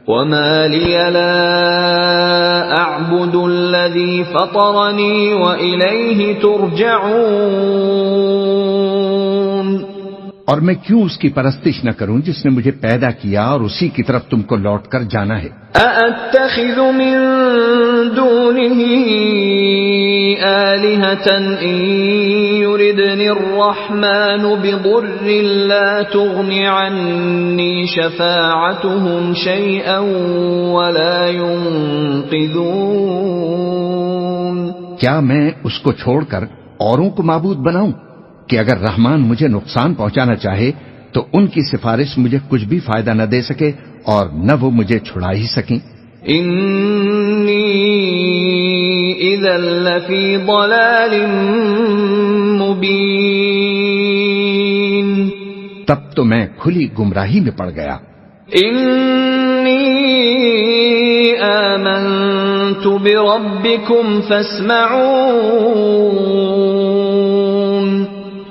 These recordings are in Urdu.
وما لي لا أعبد الذي فطرني وإليه ترجعون. اور میں کیوں اس کی پرستش نہ کروں جس نے مجھے پیدا کیا اور اسی کی طرف تم کو لوٹ کر جانا ہے. أأتخذ من دونه آلهة إن يردني الرحمن بضر لا تغن عني شفاعتهم شيئا ولا ينقذون. کیا میں اس کو چھوڑ کر اوروں کو معبود بناؤں کہ اگر رحمان مجھے نقصان پہنچانا چاہے تو ان کی سفارش مجھے کچھ بھی فائدہ نہ دے سکے اور نہ وہ مجھے چھڑا ہی سکیں. انی اذا لفی ضلال مبین. تب تو میں کھلی گمراہی میں پڑ گیا. انی آمنت بربکم فاسمعون.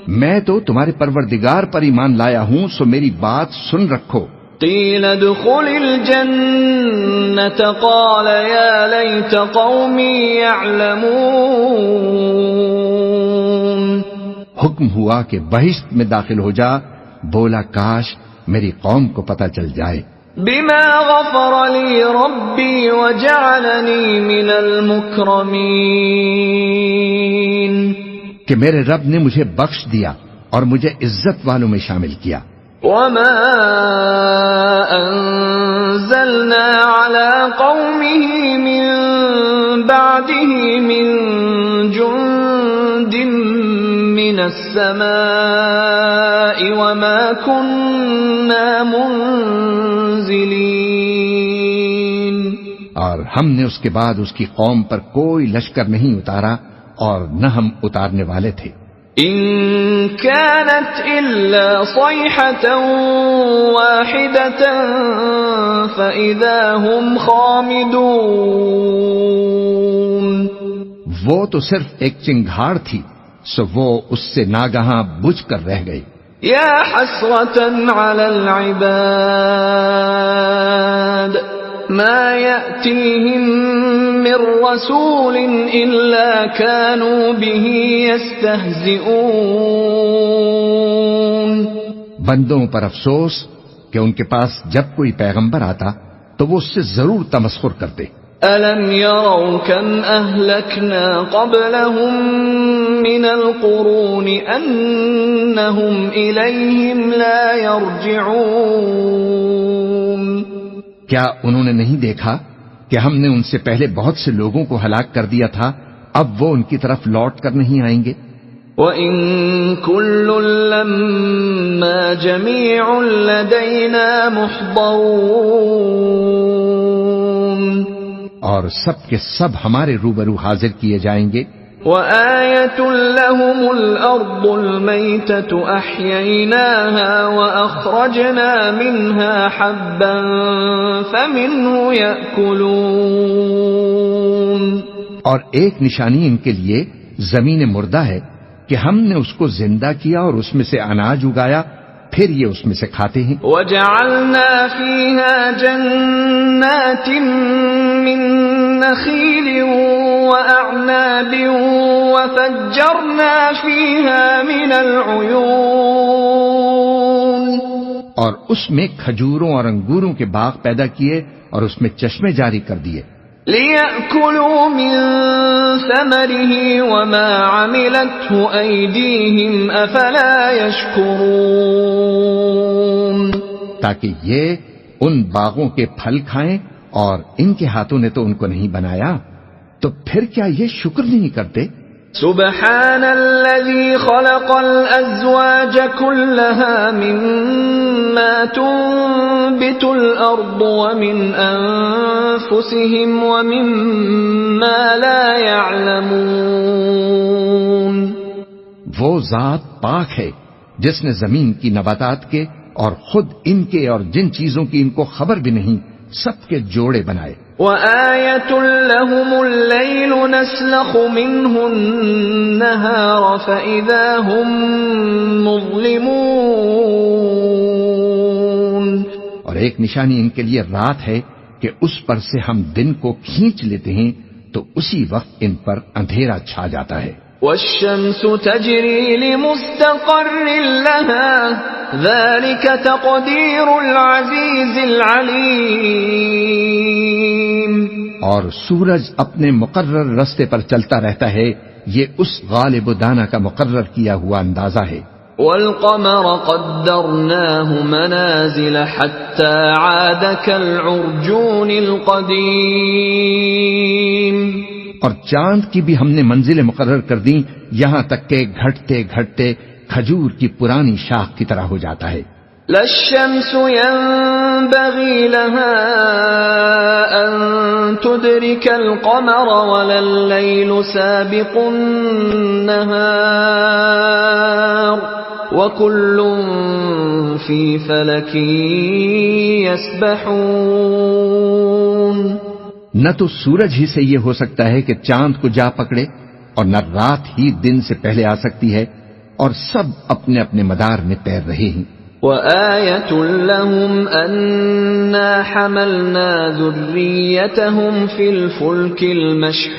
میں تو تمہارے پروردگار پر ایمان لایا ہوں سو میری بات سن رکھو. قیل ادخل الجنة قال یا لیت قومی یعلمون. حکم ہوا کہ بہشت میں داخل ہو جا. بولا کاش میری قوم کو پتہ چل جائے. بما غفر لی ربی وجعلنی من المکرمین. کہ میرے رب نے مجھے بخش دیا اور مجھے عزت والوں میں شامل کیا. وما انزلنا على قومه من بعده من جند من السماء وما كنا منزلين. اور ہم نے اس کے بعد اس کی قوم پر کوئی لشکر نہیں اتارا اور نہ ہم اتارنے والے تھے. ان كانت الا صيحة واحدة فاذا هم خامدون. وہ تو صرف ایک چنگھاڑ تھی سو وہ اس سے ناگہاں بجھ کر رہ گئے. یا حسرة على العباد ما يأتيهم من رسول إلا كانوا به يستهزئون. بندوں پر افسوس کہ ان کے پاس جب کوئی پیغمبر آتا تو وہ اس سے ضرور تمسخر کرتے. أَلَمْ يَرَوْا كَمْ أَهْلَكْنَا قَبْلَهُمْ مِنَ الْقُرُونِ أَنَّهُمْ إِلَيْهِمْ لَا يَرْجِعُونَ. کیا انہوں نے نہیں دیکھا کہ ہم نے ان سے پہلے بہت سے لوگوں کو ہلاک کر دیا تھا اب وہ ان کی طرف لوٹ کر نہیں آئیں گے. وَإِن كُلٌّ لَّمَّا جَمِيعٌ لَّدَيْنَا مُحْضَرُونَ. اور سب کے سب ہمارے روبرو حاضر کیے جائیں گے. وَآيَةٌ لَّهُمُ الْأَرْضُ الْمَيْتَةُ أَحْيَيْنَاهَا وَأَخْرَجْنَا مِنْهَا حَبًّا فَمِنْهُ يَأْكُلُونَ. اور ایک نشانی ان کے لیے زمین مردہ ہے کہ ہم نے اس کو زندہ کیا اور اس میں سے اناج اگایا پھر یہ اس میں سے کھاتے ہیں. وَجَعَلْنَا فِيهَا جَنَّاتٍ مِّن نَّخِيلٍ وَأَعْنَابٍ وَفَجَّرْنَا فِيهَا مِنَ الْعُيُونِ. اور اس میں کھجوروں اور انگوروں کے باغ پیدا کیے اور اس میں چشمے جاری کر دیے. لِيَأْكُلُوا مِن ثَمَرِهِ وَمَا عَمِلَتْهُ أَيْدِيهِمْ أَفَلَا يَشْكُرُونَ. تاکہ یہ ان باغوں کے پھل کھائیں اور ان کے ہاتھوں نے تو ان کو نہیں بنایا تو پھر کیا یہ شکر نہیں کرتے. سبحان الذي خلق الأزواج كلها مما تنبت الأرض ومن أنفسهم ومما لا يعلمون. وہ ذات پاک ہے جس نے زمین کی نباتات کے اور خود ان کے اور جن چیزوں کی ان کو خبر بھی نہیں سب کے جوڑے بنائے. وَآيَةٌ لَهُمُ اللَّيْلُ نَسْلَخُ مِنْهُ النَّهَارَ فَإِذَا هُمْ مُظْلِمُونَ. اور ایک نشانی ان کے لیے رات ہے کہ اس پر سے ہم دن کو کھینچ لیتے ہیں تو اسی وقت ان پر اندھیرا چھا جاتا ہے. والشمس تجری لمستقر لها ذلك تقدیر العزیز العلیم. اور سورج اپنے مقرر رستے پر چلتا رہتا ہے، یہ اس غالب و دانا کا مقرر کیا ہوا اندازہ ہے. والقمر قدرناه منازل حتى عاد كالعرجون القديم. اور چاند کی بھی ہم نے منزلیں مقرر کر دیں یہاں تک کہ گھٹتے گھٹتے کھجور کی پرانی شاخ کی طرح ہو جاتا ہے. لا الشمس ينبغي لها أن تدرك القمر ولا الليل سابق النهار وكل في فلك يسبحون. نہ تو سورج ہی سے یہ ہو سکتا ہے کہ چاند کو جا پکڑے اور نہ رات ہی دن سے پہلے آ سکتی ہے، اور سب اپنے اپنے مدار میں تیر رہے ہیں. وَآيَةٌ لَهُمْ أَنَّا حَمَلْنَا ذُرِّيَّتَهُمْ فِي الْفُلْكِ الْمَشْحُونِ.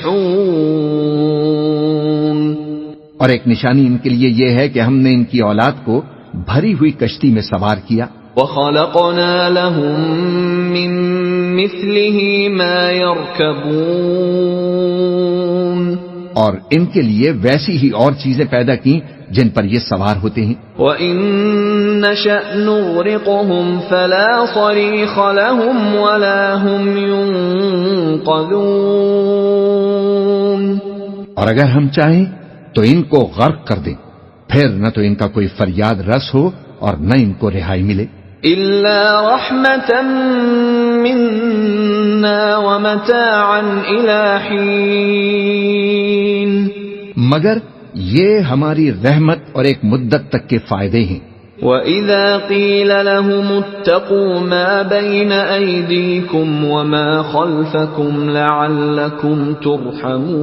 اور ایک نشانی ان کے لیے یہ ہے کہ ہم نے ان کی اولاد کو بھری ہوئی کشتی میں سوار کیا. وَخَلَقْنَا لَهُم مِّن مِّثْلِهِ مَا يَرْكَبُونَ. اور ان کے لیے ویسی ہی اور چیزیں پیدا کی جن پر یہ سوار ہوتے ہیں. وَإِن نَّشَأْ نُغْرِقْهُمْ فَلَا صَرِيخَ لَهُمْ وَلَا هُمْ يُنقَذُونَ. اور اگر ہم چاہیں تو ان کو غرق کر دیں، پھر نہ تو ان کا کوئی فریاد رس ہو اور نہ ان کو رہائی ملے. إِلَّا رَحْمَةً مِّنَّا وَمَتَاعًا إِلَىٰ حِينٍ. مگر یہ ہماری رحمت اور ایک مدت تک کے فائدے ہیں. وَإِذَا قِيلَ لَهُمُ اتَّقُوا مَا بَيْنَ أَيْدِيكُمْ وَمَا خَلْفَكُمْ لَعَلَّكُمْ تُرْحَمُونَ.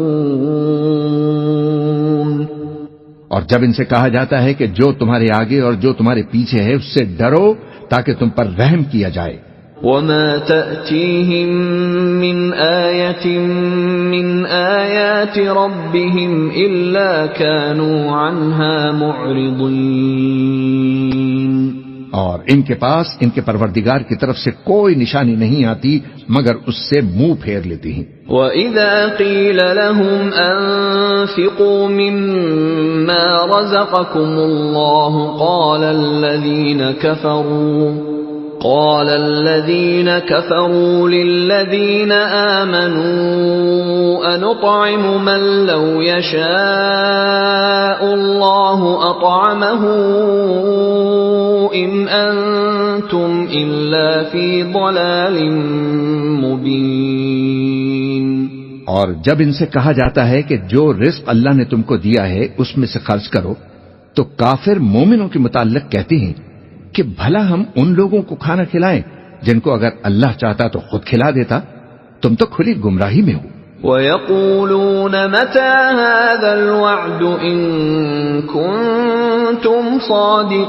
اور جب ان سے کہا جاتا ہے کہ جو تمہارے آگے اور جو تمہارے پیچھے ہے اس سے ڈرو تاکہ تم پر رحم کیا جائے. وَمَا تَأْتِيهِم مِّنْ آيَةٍ مِّنْ آيَاتِ رَبِّهِمْ إِلَّا كَانُوا عَنْهَا مُعْرِضِينَ. اور ان کے پاس ان کے پروردگار کی طرف سے کوئی نشانی نہیں آتی مگر اس سے منہ پھیر لیتی ہیں. وَإِذَا قِيلَ لَهُمْ أَنفِقُوا مِمَّا رَزَقَكُمُ اللَّهُ قال الذين كفروا للذين آمنوا أنطعم من لو يشاء الله أطعمه إن أنتم إلا في ضلال مبين. اور جب ان سے کہا جاتا ہے کہ جو رزق اللہ نے تم کو دیا ہے اس میں سے خرچ کرو تو کافر مومنوں کے متعلق کہتے ہیں کہ بھلا ہم ان لوگوں کو کھانا کھلائیں جن کو اگر اللہ چاہتا تو خود کھلا دیتا. تم تو کھلی گمراہی میں ہو. وَيَقُولُونَ مَتَى هَذَا الْوَعْدُ إِن كُنتُمْ صَادِقِينَ.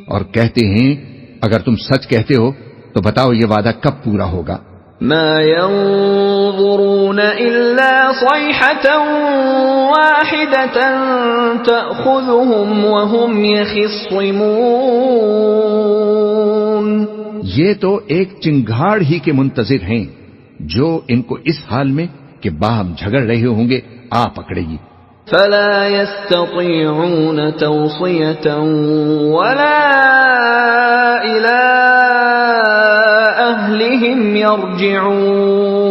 اور کہتے ہیں اگر تم سچ کہتے ہو تو بتاؤ یہ وعدہ کب پورا ہوگا. ما ينظرون إلا صيحة واحدة تأخذهم وهم يخصمون. یہ تو ایک چنگھاڑ ہی کے منتظر ہیں جو ان کو اس حال میں کہ باہم جھگڑ رہے ہوں گے آ پکڑے گی. فلا يستطيعون توصية ولا إلى أهلهم يرجعون.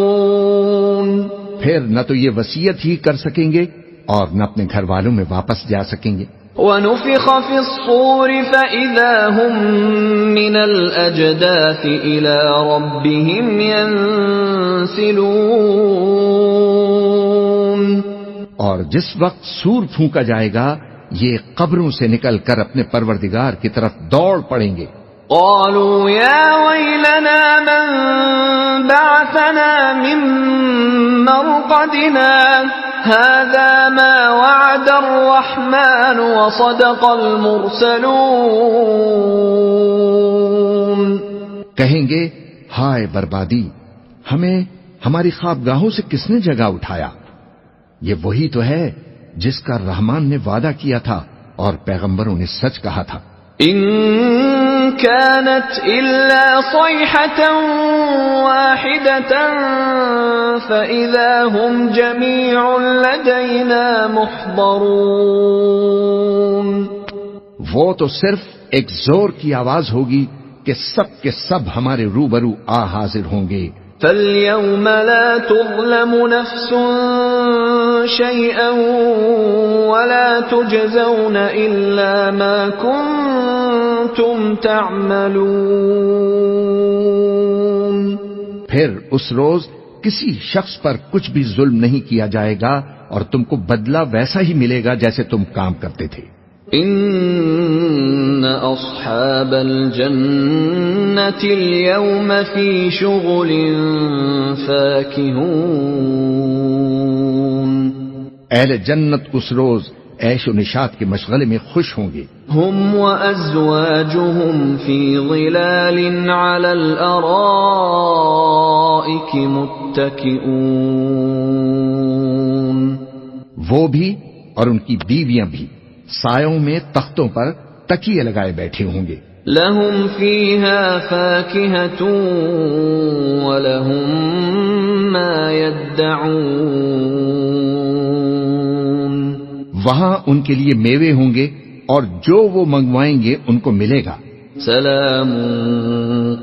پھر نہ تو یہ وصیت ہی کر سکیں گے اور نہ اپنے گھر والوں میں واپس جا سکیں گے. ونفخ في الصور فإذا هم من الأجداث إلى ربهم ينسلون. اور جس وقت سور پھونکا جائے گا یہ قبروں سے نکل کر اپنے پروردگار کی طرف دوڑ پڑیں گے. قالوا يا ويلنا من بعثنا من مرقدنا هذا ما وعد الرحمن وصدق المرسلون. کہیں گے ہائے بربادی، ہمیں ہماری خوابگاہوں سے کس نے جگہ اٹھایا؟ یہ وہی تو ہے جس کا رحمان نے وعدہ کیا تھا اور پیغمبروں نے سچ کہا تھا۔ إن كانت إلا صيحة واحدة فإذا هم جميع لدينا محضرون۔ وہ تو صرف ایک زور کی آواز ہوگی کہ سب کے سب ہمارے روبرو حاضر ہوں گے۔ فَالْيَوْمَ لَا تُظْلَمُ نَفْسٌ شَيْئًا وَلَا تُجْزَوْنَ إِلَّا مَا كُنتُمْ تَعْمَلُونَ۔ پھر اس روز کسی شخص پر کچھ بھی ظلم نہیں کیا جائے گا اور تم کو بدلہ ویسا ہی ملے گا جیسے تم کام کرتے تھے۔ ان اصحاب الجنة اليوم في شغل فاكهون۔ اہل جنت اس روز عیش و نشاط کے مشغلے میں خوش ہوں گے۔ هم وازواجهم في ظلال على الارائك متكئون۔ وہ بھی اور ان کی بیویاں بھی سایوں میں تختوں پر تکیے لگائے بیٹھے ہوں گے۔ لهم فيها فاكهة ولهم ما يدعون۔ وہاں ان کے لیے میوے ہوں گے اور جو وہ منگوائیں گے ان کو ملے گا۔ سلام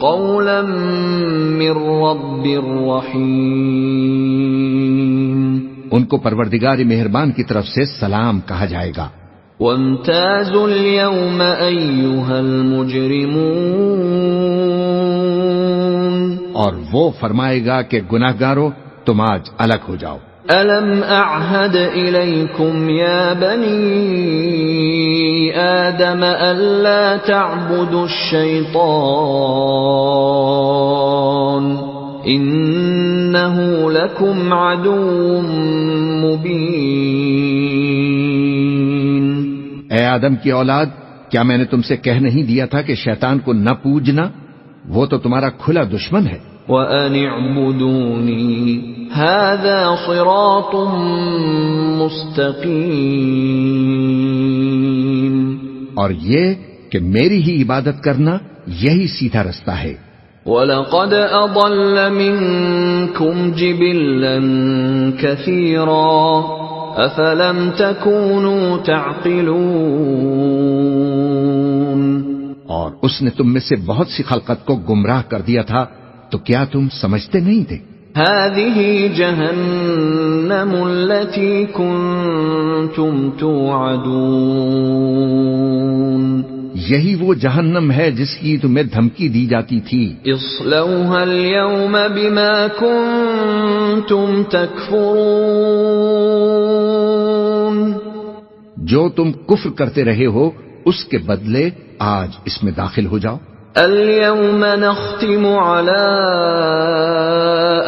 قولا من رب رحیم۔ ان کو پروردگار مہربان کی طرف سے سلام کہا جائے گا۔ وامتازوا اليوم أيها المجرمون۔ اور وہ فرمائے گا کہ گناہگارو تم آج الگ ہو جاؤ۔ ألم أعهد إليكم يا بني آدم ألا تعبدوا الشيطان إنه لكم عدو مبين۔ اے آدم کی اولاد، کیا میں نے تم سے کہہ نہیں دیا تھا کہ شیطان کو نہ پوجنا؟ وہ تو تمہارا کھلا دشمن ہے۔ وَأَنِ اعْبُدُونِي هَذَا صِرَاطٌ مُسْتَقِيمٌ۔ اور یہ کہ میری ہی عبادت کرنا یہی سیدھا رستہ ہے۔ وَلَقَدْ أَضَلَّ مِنكُمْ جِبِلًّا كَثِيرًا أَفَلَمْ تَكُونُوا تَعْقِلُونَ۔ اور اس نے تم میں سے بہت سی خلقت کو گمراہ کر دیا تھا، تو کیا تم سمجھتے نہیں تھے؟ هذه جهنم التي كنتم توعدون۔ یہی وہ جہنم ہے جس کی تمہیں دھمکی دی جاتی تھی۔ اصلوها اليوم بما كنتم تكفرون۔ جو تم کفر کرتے رہے ہو اس کے بدلے آج اس میں داخل ہو جاؤ۔ اليوم نختم على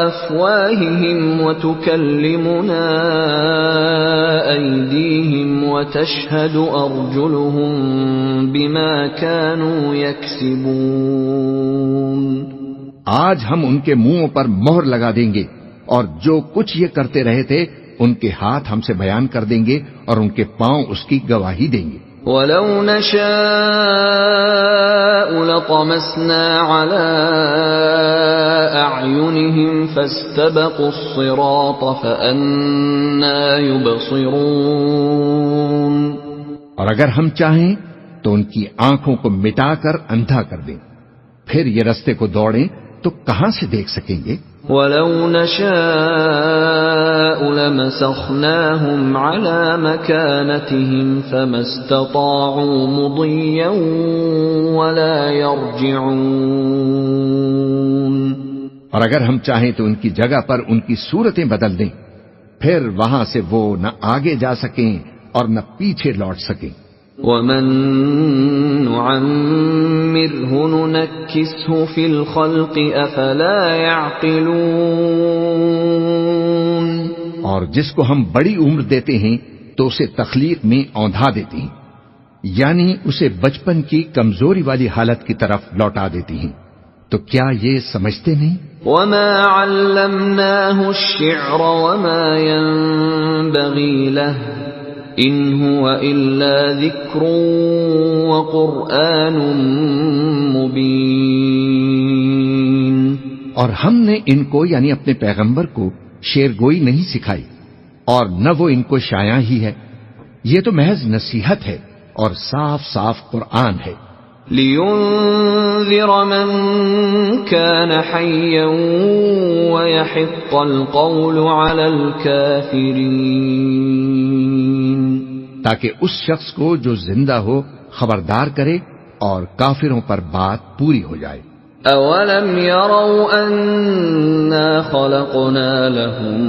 أفواههم وتكلمنا أيديهم وتشهد أرجلهم بما كانوا يكسبون۔ آج ہم ان کے منہوں پر مہر لگا دیں گے اور جو کچھ یہ کرتے رہے تھے ان کے ہاتھ ہم سے بیان کر دیں گے اور ان کے پاؤں اس کی گواہی دیں گے۔ وَلَوْ نَشَاءُ لَطَمَسْنَا عَلَىٰ أَعْيُنِهِمْ فَاسْتَبَقُوا الصِّرَاطَ فَأَنَّىٰ يُبْصِرُونَ۔ اور اگر ہم چاہیں تو ان کی آنکھوں کو مٹا کر اندھا کر دیں، پھر یہ رستے کو دوڑیں تو کہاں سے دیکھ سکیں گے؟ وَلَوْ نَشَاءُ لَمَسَخْنَاهُمْ عَلَىٰ مَكَانَتِهِمْ فَمَا اسْتَطَاعُوا مُضِيًّا وَلَا يَرْجِعُونَ۔ اور اگر ہم چاہیں تو ان کی جگہ پر ان کی صورتیں بدل دیں، پھر وہاں سے وہ نہ آگے جا سکیں اور نہ پیچھے لوٹ سکیں۔ وَمَن نُّعَمِّرْهُ نُنَكِّسْهُ فِي الْخَلْقِ أَفَلَا يَعْقِلُونَ۔ اور جس کو ہم بڑی عمر دیتے ہیں تو اسے تخلیق میں اوندھا دیتے ہیں، یعنی اسے بچپن کی کمزوری والی حالت کی طرف لوٹا دیتی ہیں۔ تو کیا یہ سمجھتے نہیں؟ وما علمناه الشعر وما ينبغي له ان هو الا ذكر وقرآن مبين. اور ہم نے ان کو یعنی اپنے پیغمبر کو شعر گوئی نہیں سکھائی اور نہ وہ ان کو شایع ہی ہے، یہ تو محض نصیحت ہے اور صاف صاف قرآن ہے. لِيُنذِرَ مَن كَانَ حَيًّا وَيَحِقَّ الْقَوْلُ عَلَى الْكَافِرِينَ، تاکہ اس شخص کو جو زندہ ہو خبردار کرے اور کافروں پر بات پوری ہو جائے. أَوَلَمْ يَرَوْا أَنَّا خَلَقْنَا لَهُم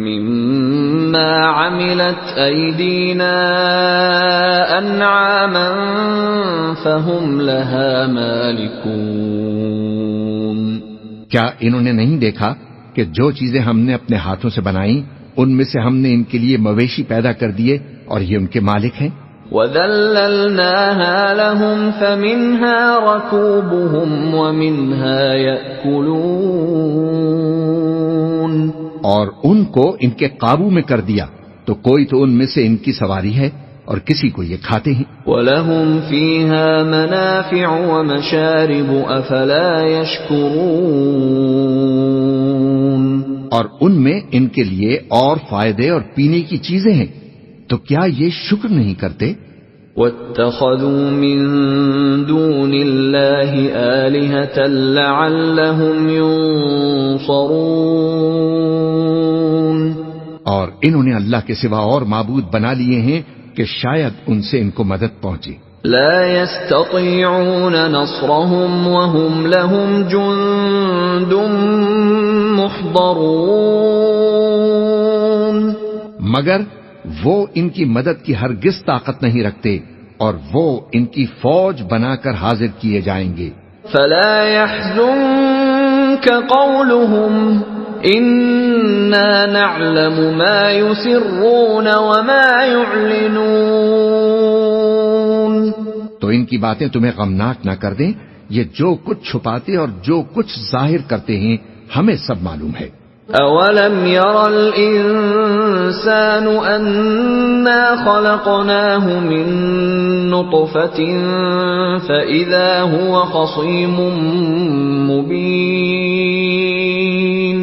مِّمَّا عَمِلَتْ أَيْدِينَا أَنْعَامًا فَهُمْ لَهَا مَالِكُونَ. کیا انہوں نے نہیں دیکھا کہ جو چیزیں ہم نے اپنے ہاتھوں سے بنائیں ان میں سے ہم نے ان کے لیے مویشی پیدا کر دیے اور یہ ان کے مالک ہیں. وَذَلَّلْنَاهَا لَهُمْ فَمِنْهَا رَكُوبُهُمْ وَمِنْهَا يَأْكُلُونَ. اور ان کو ان کے قابو میں کر دیا تو کوئی تو ان میں سے ان کی سواری ہے اور کسی کو یہ کھاتے ہیں. وَلَهُمْ فِيهَا مَنَافِعُ وَمَشَارِبُ أَفَلَا يَشْكُرُونَ. اور ان میں ان کے لیے اور فائدے اور پینے کی چیزیں ہیں تو کیا یہ شکر نہیں کرتے؟ وَاتَّخَذُوا مِن دُونِ اللَّهِ آلِهَةً لَعَلَّهُمْ يُنصَرُونَ. اور انہوں نے اللہ کے سوا اور معبود بنا لیے ہیں کہ شاید ان سے ان کو مدد پہنچے. لا يستطيعون نصرهم وهم لهم جند محضرون. مگر وہ ان کی مدد کی ہرگز طاقت نہیں رکھتے اور وہ ان کی فوج بنا کر حاضر کیے جائیں گے. فلا يحزنك قولهم إنا نعلم ما يسرون وما يعلنون. تو ان کی باتیں تمہیں غمناک نہ کر دیں، یہ جو کچھ چھپاتے اور جو کچھ ظاہر کرتے ہیں ہمیں سب معلوم ہے. أَوَلَمْ يَرَ الْإِنسَانُ أَنَّا خَلَقْنَاهُ مِن نُّطْفَةٍ فَإِذَا هُوَ خَصِيمٌ مُّبِينٌ.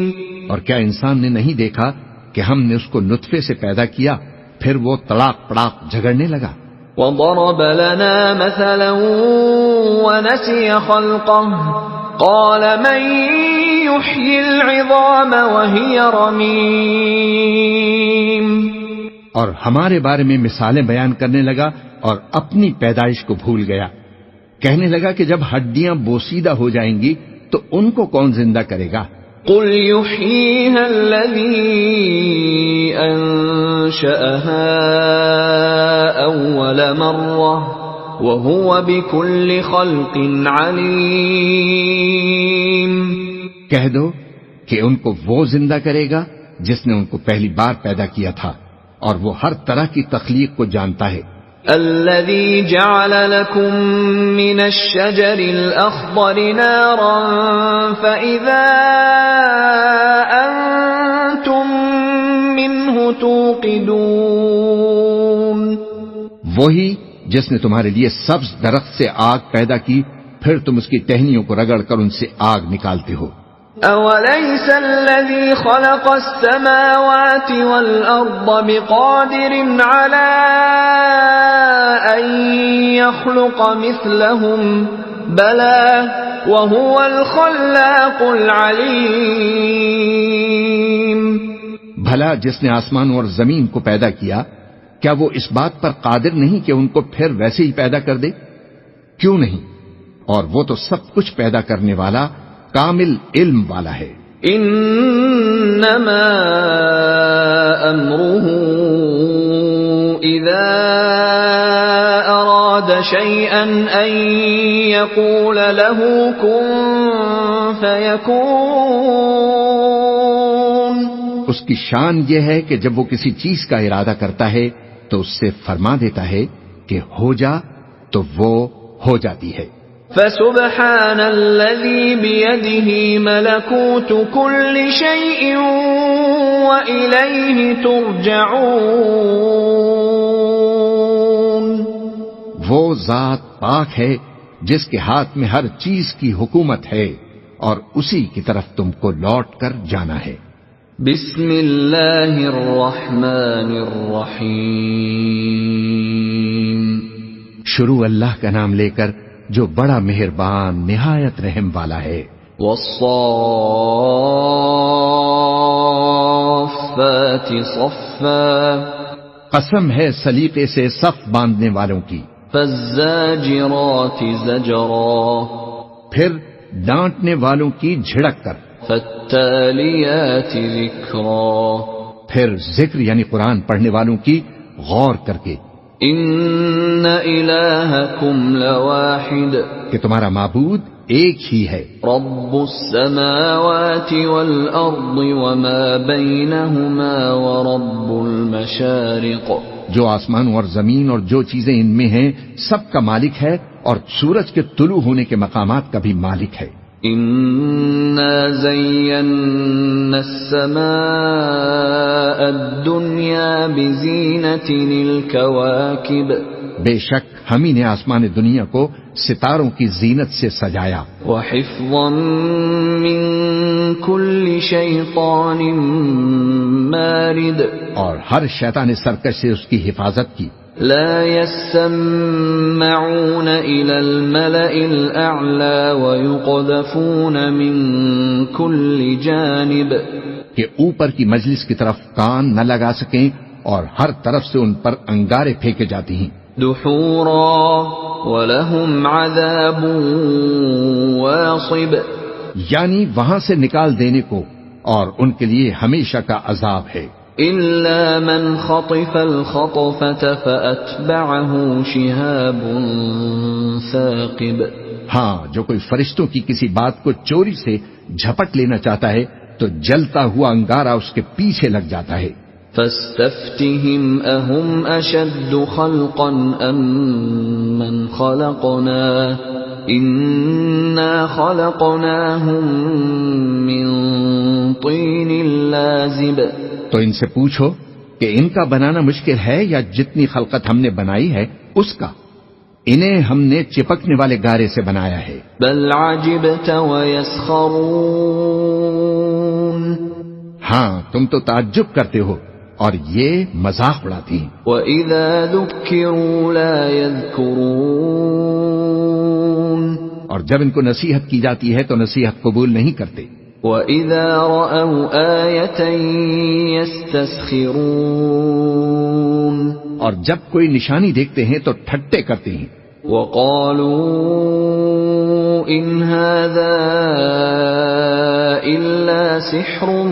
اور کیا انسان نے نہیں دیکھا کہ ہم نے اس کو نطفے سے پیدا کیا پھر وہ تڑاک پڑاک جھگڑنے لگا. وَضَرَبَ لَنَا مَثَلًا وَنَسِيَ خَلْقَهُ قَالَ مَن يُحْيِي الْعِظَامَ وَهِيَ رَمِيمٌ. اور ہمارے بارے میں مثالیں بیان کرنے لگا اور اپنی پیدائش کو بھول گیا. کہنے لگا کہ جب ہڈیاں بوسیدہ ہو جائیں گی تو ان کو کون زندہ کرے گا؟ قُلْ يُحْيِيهَا الَّذِي أَنشَأَهَا أَوَّلَ مَرَّةٍ وَهُوَ بِكُلِّ خَلْقٍ عَلِيمٌ. کہہ دو کہ ان کو وہ زندہ کرے گا جس نے ان کو پہلی بار پیدا کیا تھا اور وہ ہر طرح کی تخلیق کو جانتا ہے. الذي جعل لكم من الشجر الأخضر نارا فإذا أنتم منه توقدون. وہی جس نے تمہارے لیے سبز درخت سے آگ پیدا کی پھر تم اس کی ٹہنیوں کو رگڑ کر ان سے آگ نکالتے ہو. أَوَلَيْسَ الَّذِي خَلَقَ السَّمَاوَاتِ وَالْأَرْضَ بِقَادِرٍ عَلَىٰ أَن يَخْلُقَ مِثْلَهُم بَلَىٰ وَهُوَ الْخَلَّاقُ الْعَلِيمُ. بھلا جس نے آسمان اور زمین کو پیدا کیا کیا وہ اس بات پر قادر نہیں کہ ان کو پھر ویسے ہی پیدا کر دے؟ کیوں نہیں؟ اور وہ تو سب کچھ پیدا کرنے والا کامل علم والا ہے. انما امره اذا اراد شيئا ان يقول له كن فيكون. اس کی شان یہ ہے کہ جب وہ کسی چیز کا ارادہ کرتا ہے تو اس سے فرما دیتا ہے کہ ہو جا تو وہ ہو جاتی ہے. فسبحان الذي بيده ملكوت كل شيء وإليه ترجعون. وہ ذات پاک ہے جس کے ہاتھ میں ہر چیز کی حکومت ہے اور اسی کی طرف تم کو لوٹ کر جانا ہے. بسم اللہ الرحمن الرحیم. شروع اللہ کا نام لے کر جو بڑا مہربان نہایت رحم والا ہے. والصافات صفا. قسم ہے سلیقے سے صف باندھنے والوں کی. فالزاجرات زجرا. پھر ڈانٹنے والوں کی جھڑک کر. فالتالیات ذکرا. پھر ذکر یعنی قرآن پڑھنے والوں کی غور کر کے. ان الہکم لواحد. کہ تمہارا معبود ایک ہی ہے. رب السماوات والارض وما بینہما ورب المشارق. جو آسمانوں اور زمین اور جو چیزیں ان میں ہیں سب کا مالک ہے اور سورج کے طلوع ہونے کے مقامات کا بھی مالک ہے. انا زینا السماء الدنیا بزینۃ الکواکب. بے شک ہم ہی نے آسمان دنیا کو ستاروں کی زینت سے سجایا. وحفظا من کل شیطان مارد. اور ہر شیطان سرکش سے اس کی حفاظت کی. لا يسمعون إلى الملأ الأعلى ويقذفون من كل جانب. کہ اوپر کی مجلس کی طرف کان نہ لگا سکیں اور ہر طرف سے ان پر انگارے پھینکے جاتی ہیں. دحورا ولهم عذاب واصب. یعنی وہاں سے نکال دینے کو اور ان کے لیے ہمیشہ کا عذاب ہے. إلا من خطف الخطفة فأتبعه شهاب ثاقب. ہاں جو کوئی فرشتوں کی کسی بات کو چوری سے جھپٹ لینا چاہتا ہے تو جلتا ہوا انگارہ اس کے پیچھے لگ جاتا ہے. فاستفتهم أهم أشد خلقا أم من خلقنا إنا خلقناهم من طين لازب. تو ان سے پوچھو کہ ان کا بنانا مشکل ہے یا جتنی خلقت ہم نے بنائی ہے اس کا. انہیں ہم نے چپکنے والے گارے سے بنایا ہے. بل عجبت ويسخرون. ہاں تم تو تعجب کرتے ہو اور یہ مذاق اڑاتی ہیں. وَإِذَا ذُكِّرُوا لَا يَذْكُرُونَ. اور جب ان کو نصیحت کی جاتی ہے تو نصیحت قبول نہیں کرتے. وَإِذَا رَأَوْا آيَةً يَسْتَسْخِرُونَ. اور جب کوئی نشانی دیکھتے ہیں تو ٹھٹے کرتے ہیں. وَقَالُوا إِنْ هَذَا إِلَّا سِحْرٌ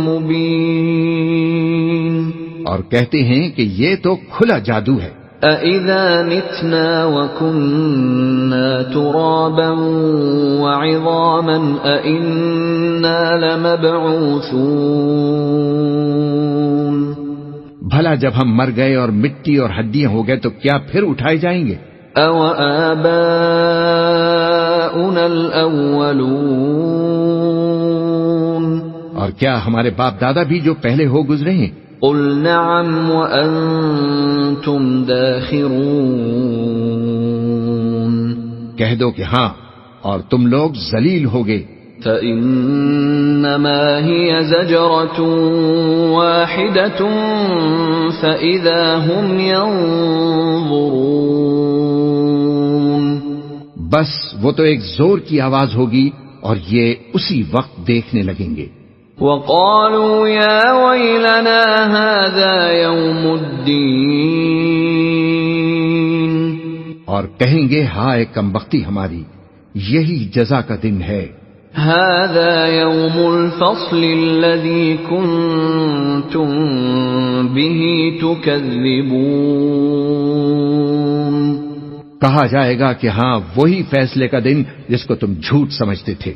مُبِينٌ. اور کہتے ہیں کہ یہ تو کھلا جادو ہے. أَإِذَا مِتْنَا وَكُنَّا تُرَابًا وَعِظَامًا أَإِنَّا لَمَبْعُوثُونَ. بھلا جب ہم مر گئے اور مٹی اور ہڈیاں ہو گئے تو کیا پھر اٹھائے جائیں گے؟ أَوَآبَاؤُنَا الْأَوَّلُونَ. اور کیا ہمارے باپ دادا بھی جو پہلے ہو گزرے ہیں؟ قُلْ نَعَمْ وَأَنْتُمْ دَاخِرُونَ. کہہ دو کہ ہاں اور تم لوگ ذلیل ہوگے. فَإِنَّمَا هِيَ زَجْرَةٌ وَاحِدَةٌ فَإِذَا هُمْ يَنظُرُونَ. بس وہ تو ایک زور کی آواز ہوگی اور یہ اسی وقت دیکھنے لگیں گے. وَقَالُوا يَا وَيْلَنَا هَذَا يَوْمُ الدِّينِ. اور کہیں گے ہائے کمبختی ہماری، یہی جزا کا دن ہے. هَذَا يَوْمُ الْفَصْلِ الَّذِي كُنْتُمْ بِهِ تُكَذِّبُونَ. کہا جائے گا کہ ہاں وہی فیصلے کا دن جس کو تم جھوٹ سمجھتے تھے.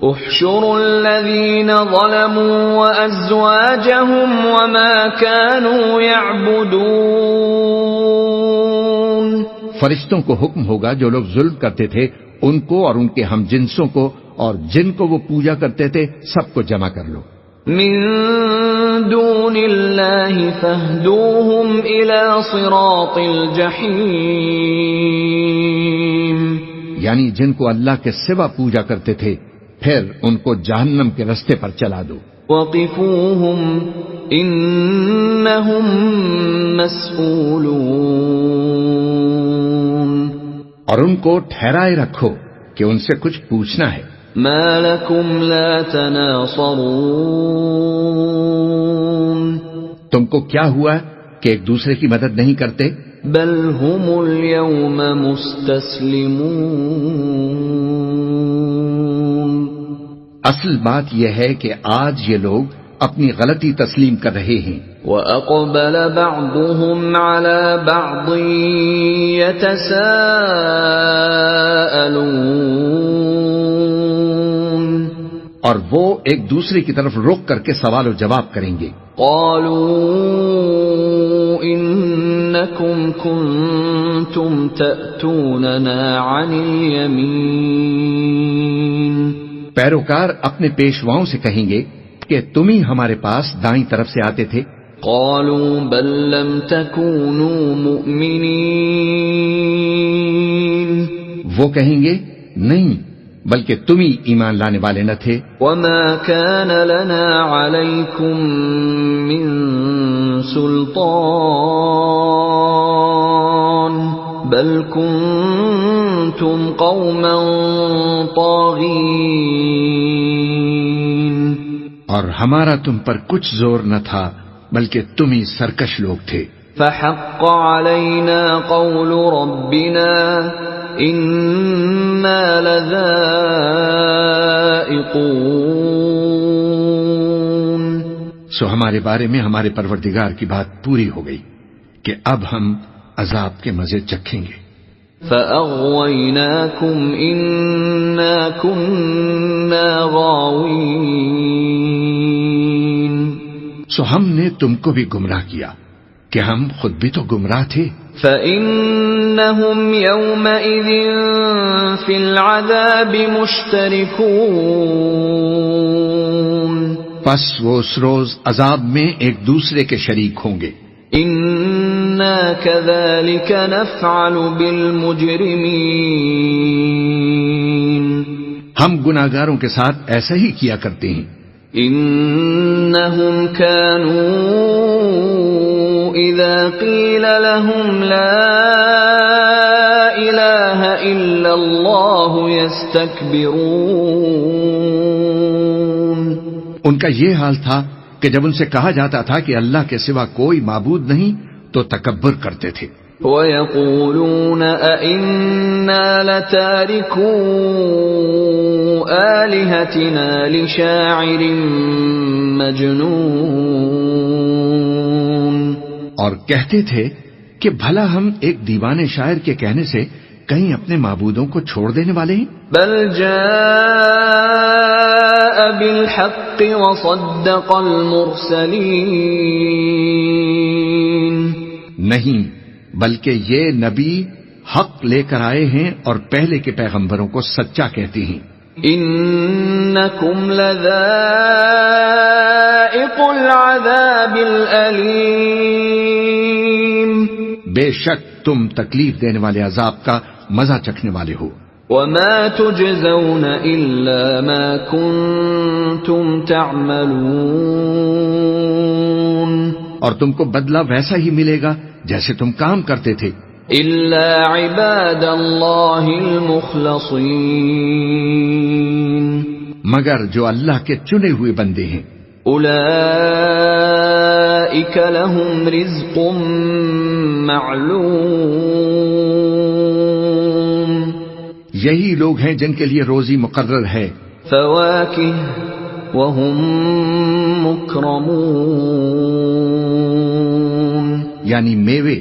احشروا الذين ظلموا وأزواجهم وما كانوا يعبدون. فرشتوں کو حکم ہوگا جو لوگ ظلم کرتے تھے ان کو اور ان کے ہم جنسوں کو اور جن کو وہ پوجا کرتے تھے سب کو جمع کر لو. من دون اللہ فاہدوہم الی صراط الجحیم، یعنی جن کو اللہ کے سوا پوجا کرتے تھے پھر ان کو جہنم کے رستے پر چلا دو. وقفوہم انہم مسئولون، اور ان کو ٹھہرائے رکھو کہ ان سے کچھ پوچھنا ہے. ما لکم لا تناصرون، تم کو کیا ہوا کہ ایک دوسرے کی مدد نہیں کرتے؟ بل هم اليوم مستسلمون، اصل بات یہ ہے کہ آج یہ لوگ اپنی غلطی تسلیم کر رہے ہیں. وَأَقْبَلَ بَعْضُهُمْ عَلَى بَعْضٍ يَتَسَاءَلُونَ، اور وہ ایک دوسرے کی طرف رخ کر کے سوال و جواب کریں گے. قَالُوا إِنَّكُمْ كُنْتُمْ تَأْتُونَنَا عَنِ الْيَمِينِ، پیروکار اپنے پیشواؤں سے کہیں گے کہ تم ہی ہمارے پاس دائیں طرف سے آتے تھے. قالوا بل لم تكونوا مؤمنين، وہ کہیں گے نہیں بلکہ تم ہی ایمان لانے والے نہ تھے. وما كان لنا عليكم من سلطان بل كنتم قوما طاغين، اور ہمارا تم پر کچھ زور نہ تھا بلکہ تم ہی سرکش لوگ تھے. فحق علينا قول ربنا إنا لذائقون، سو ہمارے بارے میں ہمارے پروردگار کی بات پوری ہو گئی کہ اب ہم عذاب کے مزے چکھیں گے. فأغويناكم إنا كنا غاوين، سو ہم نے تم کو بھی گمراہ کیا کہ ہم خود بھی تو گمراہ تھے. فإنهم يومئذ في العذاب مشتركون، پس وہ اس روز عذاب میں ایک دوسرے کے شریک ہوں گے. إنا كذلك نفعل بالمجرمين، ہم گناہگاروں کے ساتھ ایسا ہی کیا کرتے ہیں. إنهم كانوا إذا قيل لهم لا إله إلا الله يستكبرون، ان کا یہ حال تھا کہ جب ان سے کہا جاتا تھا کہ اللہ کے سوا کوئی معبود نہیں تو تکبر کرتے تھے. وَيَقُولُونَ أَإِنَّا لَتَارِكُو آلِهَتِنَا لِشَاعِرٍ مَجْنُونٍ، اور کہتے تھے کہ بھلا ہم ایک دیوانے شاعر کے کہنے سے کہیں اپنے معبودوں کو چھوڑ دینے والے ہیں. بل جاء بالحق وصدق المرسلین، نہیں بلکہ یہ نبی حق لے کر آئے ہیں اور پہلے کے پیغمبروں کو سچا کہتے ہیں. انکم لذائق العذاب الالیم، بے شک تم تکلیف دینے والے عذاب کا مزہ چکھنے والے ہو. وما تجزون الا ما کنتم تعملون، اور تم کو بدلہ ویسا ہی ملے گا جیسے تم کام کرتے تھے. الا عباد اللہ المخلصین، مگر جو اللہ کے چنے ہوئے بندے ہیں. اولئک لہم رزق معلوم، یہی لوگ ہیں جن کے لیے روزی مقرر ہے. فواکہ وہم مکرمون، یعنی میوے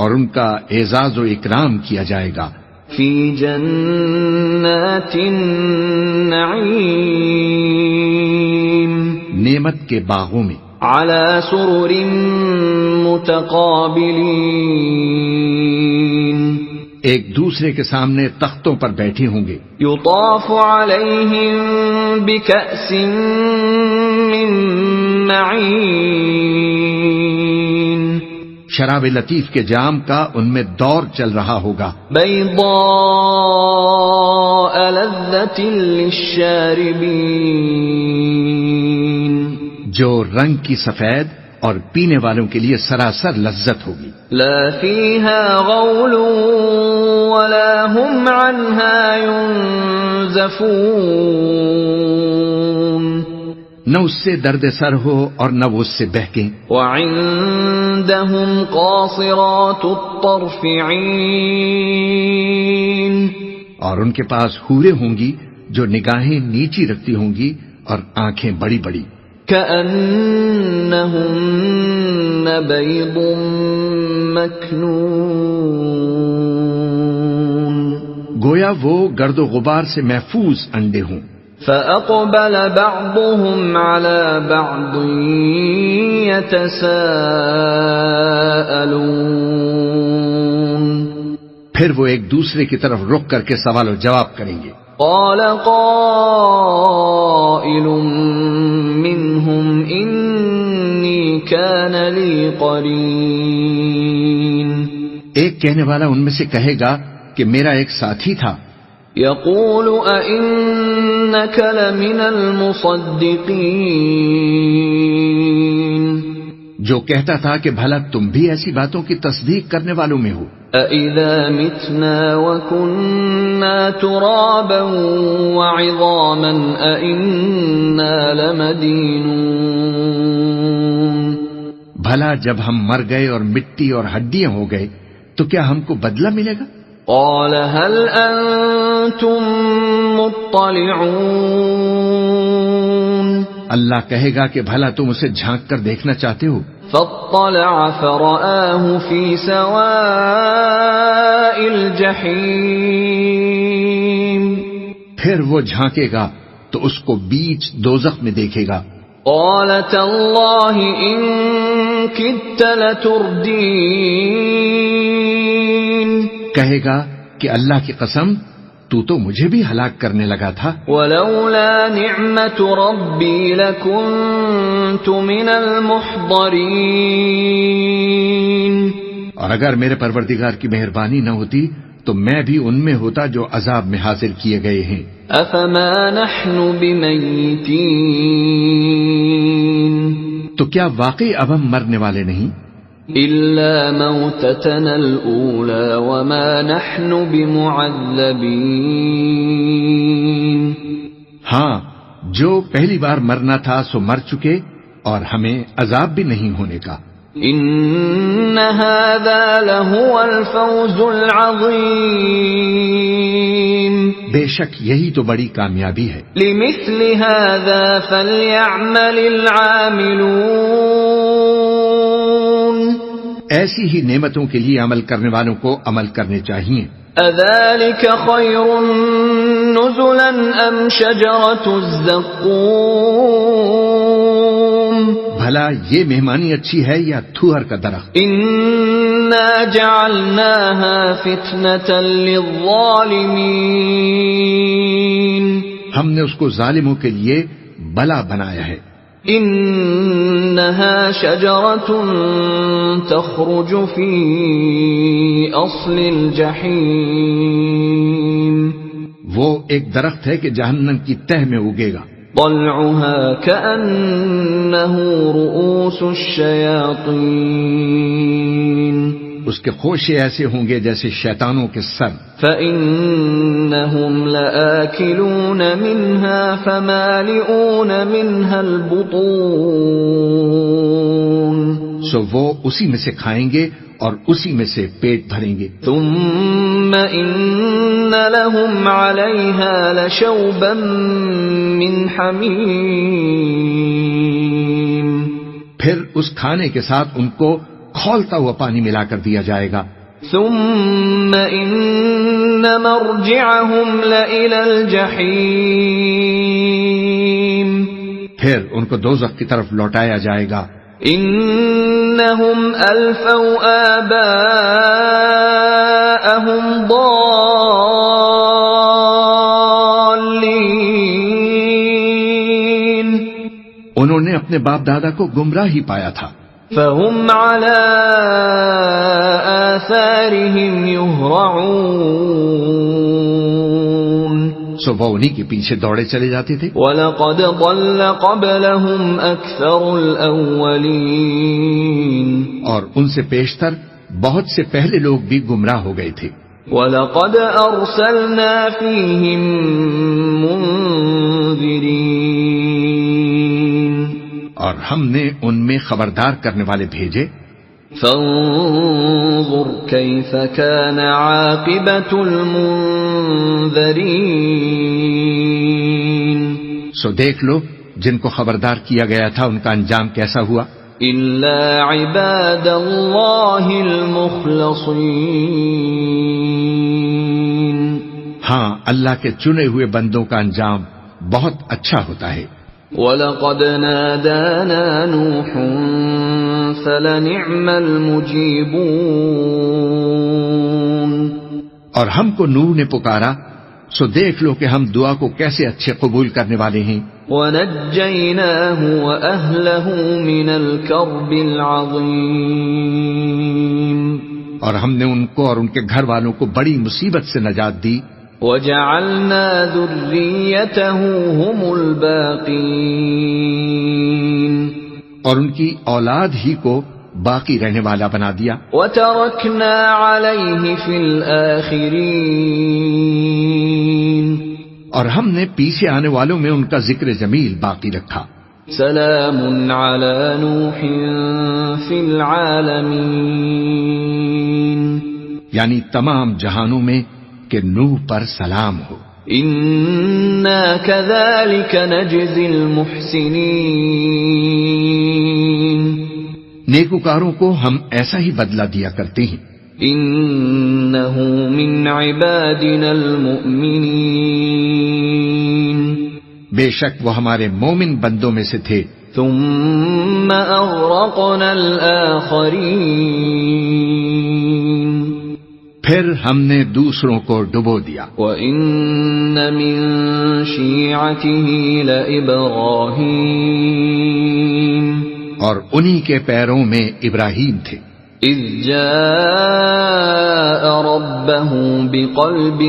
اور ان کا اعزاز و اکرام کیا جائے گا. فی جنات النعیم، نعمت کے باغوں میں. علی سرر متقابلین، ایک دوسرے کے سامنے تختوں پر بیٹھے ہوں گے. یطاف علیہم بکأس من معین، شراب لطیف کے جام کا ان میں دور چل رہا ہوگا. بیضاء لذۃ للشاربین، جو رنگ کی سفید اور پینے والوں کے لیے سراسر لذت ہوگی. لا فیہا غول ولا ہم عنہا ینزفون، نہ اس سے درد سر ہو اور نہ وہ اس سے بہکیں. وعندہم قاصرات الطرف عین، اور ان کے پاس حوریں ہوں گی جو نگاہیں نیچی رکھتی ہوں گی اور آنکھیں بڑی بڑی. كأنهن بيض مكنون، گویا وہ گرد و غبار سے محفوظ انڈے ہوں. فأقبل بعضهم على بعض يتساءلون، پھر وہ ایک دوسرے کی طرف رخ کر کے سوال و جواب کریں گے. قال قائل منهم إني كان لي قرين، ایک کہنے والا ان میں سے کہے گا کہ میرا ایک ساتھی تھا. يقول أئنك لمن المصدقين، جو کہتا تھا کہ بھلا تم بھی ایسی باتوں کی تصدیق کرنے والوں میں ہو. أَإِذَا مِتْنَا وَكُنَّا تُرَابًا وَعِظَامًا أَإِنَّا لَمَدِينُونَ، بھلا جب ہم مر گئے اور مٹی اور ہڈیاں ہو گئے تو کیا ہم کو بدلہ ملے گا؟ قال هل أنتم مطلعون، اللہ کہے گا کہ بھلا تم اسے جھانک کر دیکھنا چاہتے ہو. فاطلع فرآه في سواء الجحيم، پھر وہ جھانکے گا تو اس کو بیچ دوزخ میں دیکھے گا. قال تالله إن كدت لتردين، کہے گا کہ اللہ کی قسم تو مجھے بھی ہلاک کرنے لگا تھا. ولولا نعمت ربی لکنت من المحضرین، اور اگر میرے پروردگار کی مہربانی نہ ہوتی تو میں بھی ان میں ہوتا جو عذاب میں حاضر کیے گئے ہیں. افما نحن بمیتین، تو کیا واقعی اب ہم مرنے والے نہیں؟ إلا موتتنا الأولى وما نحن بمعذبين، ہاں جو پہلی بار مرنا تھا سو مر چکے اور ہمیں عذاب بھی نہیں ہونے کا. إن هذا لهو الفوز العظيم، بے شک یہی تو بڑی کامیابی ہے. لمثل هذا فليعمل العاملون، ایسی ہی نعمتوں کے لیے عمل کرنے والوں کو عمل کرنے چاہیے. اذلك خير نزلا ام شجرة الزقوم، بھلا یہ مہمانی اچھی ہے یا تھوہر کا درخت؟ انا جعلناها فتنة للظالمين، ہم نے اس کو ظالموں کے لیے بلا بنایا ہے. انها شجرة تخرج في اصل الجحيم، وہ ایک درخت ہے کہ جہنم کی تہ میں اگے گا. طلعها كأنه رؤوس الشياطين، اس کے خوشے ایسے ہوں گے جیسے شیطانوں کے سر. فإنهم لآكلون منها فمالئون منها البطون، سو وہ اسی میں سے کھائیں گے اور اسی میں سے پیٹ بھریں گے. ثم إن لهم عليها لشوبا من حميم، پھر اس کھانے کے ساتھ ان کو کھولتا ہوا پانی ملا کر دیا جائے گا. ثم إن مرجعهم لإلى الجحيم، پھر ان کو دوزخ کی طرف لوٹایا جائے گا. إن إنهم ألفوا آباءهم ضالين انہوں نے اپنے باپ دادا کو گمراہ ہی پایا تھا، فهم على آثارهم يهرعون سو وہ انہی کے پیچھے دوڑے چلے جاتے تھے۔ وَلَقَدْ ضَلَّ قَبْلَهُمْ أَكْثَرُ الْأَوَّلِينَ اور ان سے پیشتر بہت سے پہلے لوگ بھی گمراہ ہو گئے تھے۔ وَلَقَدْ أَرْسَلْنَا فِيهِمْ مُنذِرِينَ اور ہم نے ان میں خبردار کرنے والے بھیجے۔ فانظر كيف كان عاقبة المنذرين سو دیکھ لو جن کو خبردار کیا گیا تھا ان کا انجام کیسا ہوا۔ إلا عباد الله المخلصين ہاں اللہ کے چنے ہوئے بندوں کا انجام بہت اچھا ہوتا ہے۔ وَلَقَدْ نَادَانَا نُوحٌ فَلَنِعْمَ الْمُجِيبُونَ اور ہم کو نوح نے پکارا سو دیکھ لو کہ ہم دعا کو کیسے اچھے قبول کرنے والے ہیں۔ وَنَجَّيْنَاهُ وَأَهْلَهُ مِنَ الْكَرْبِ الْعَظِيمِ اور ہم نے ان کو اور ان کے گھر والوں کو بڑی مصیبت سے نجات دی۔ وَجَعَلْنَا ذُرِّيَّتَهُ هُمُ الْبَاقِينَ اور ان کی اولاد ہی کو باقی رہنے والا بنا دیا۔ وَتَرَكْنَا عَلَيْهِ فِي الْآخِرِينَ اور ہم نے پیچھے آنے والوں میں ان کا ذکر جمیل باقی رکھا۔ سلام علی نوح فی العالمین یعنی تمام جہانوں میں کہ نوح پر سلام ہو۔ انا کذالک نجزی المحسنین نیکوکاروں کو ہم ایسا ہی بدلہ دیا کرتے ہیں۔ انہ من عبادنا المؤمنین بے شک وہ ہمارے مومن بندوں میں سے تھے۔ ثم اغرقنا الآخرین پھر ہم نے دوسروں کو ڈبو دیا۔ وَإِنَّ مِن شِيعَتِهِ لَإِبْرَاهِيمَ اور انہی کے پیروں میں ابراہیم تھے۔ إِذْ جَاءَ رَبَّهُ بِقَلْبٍ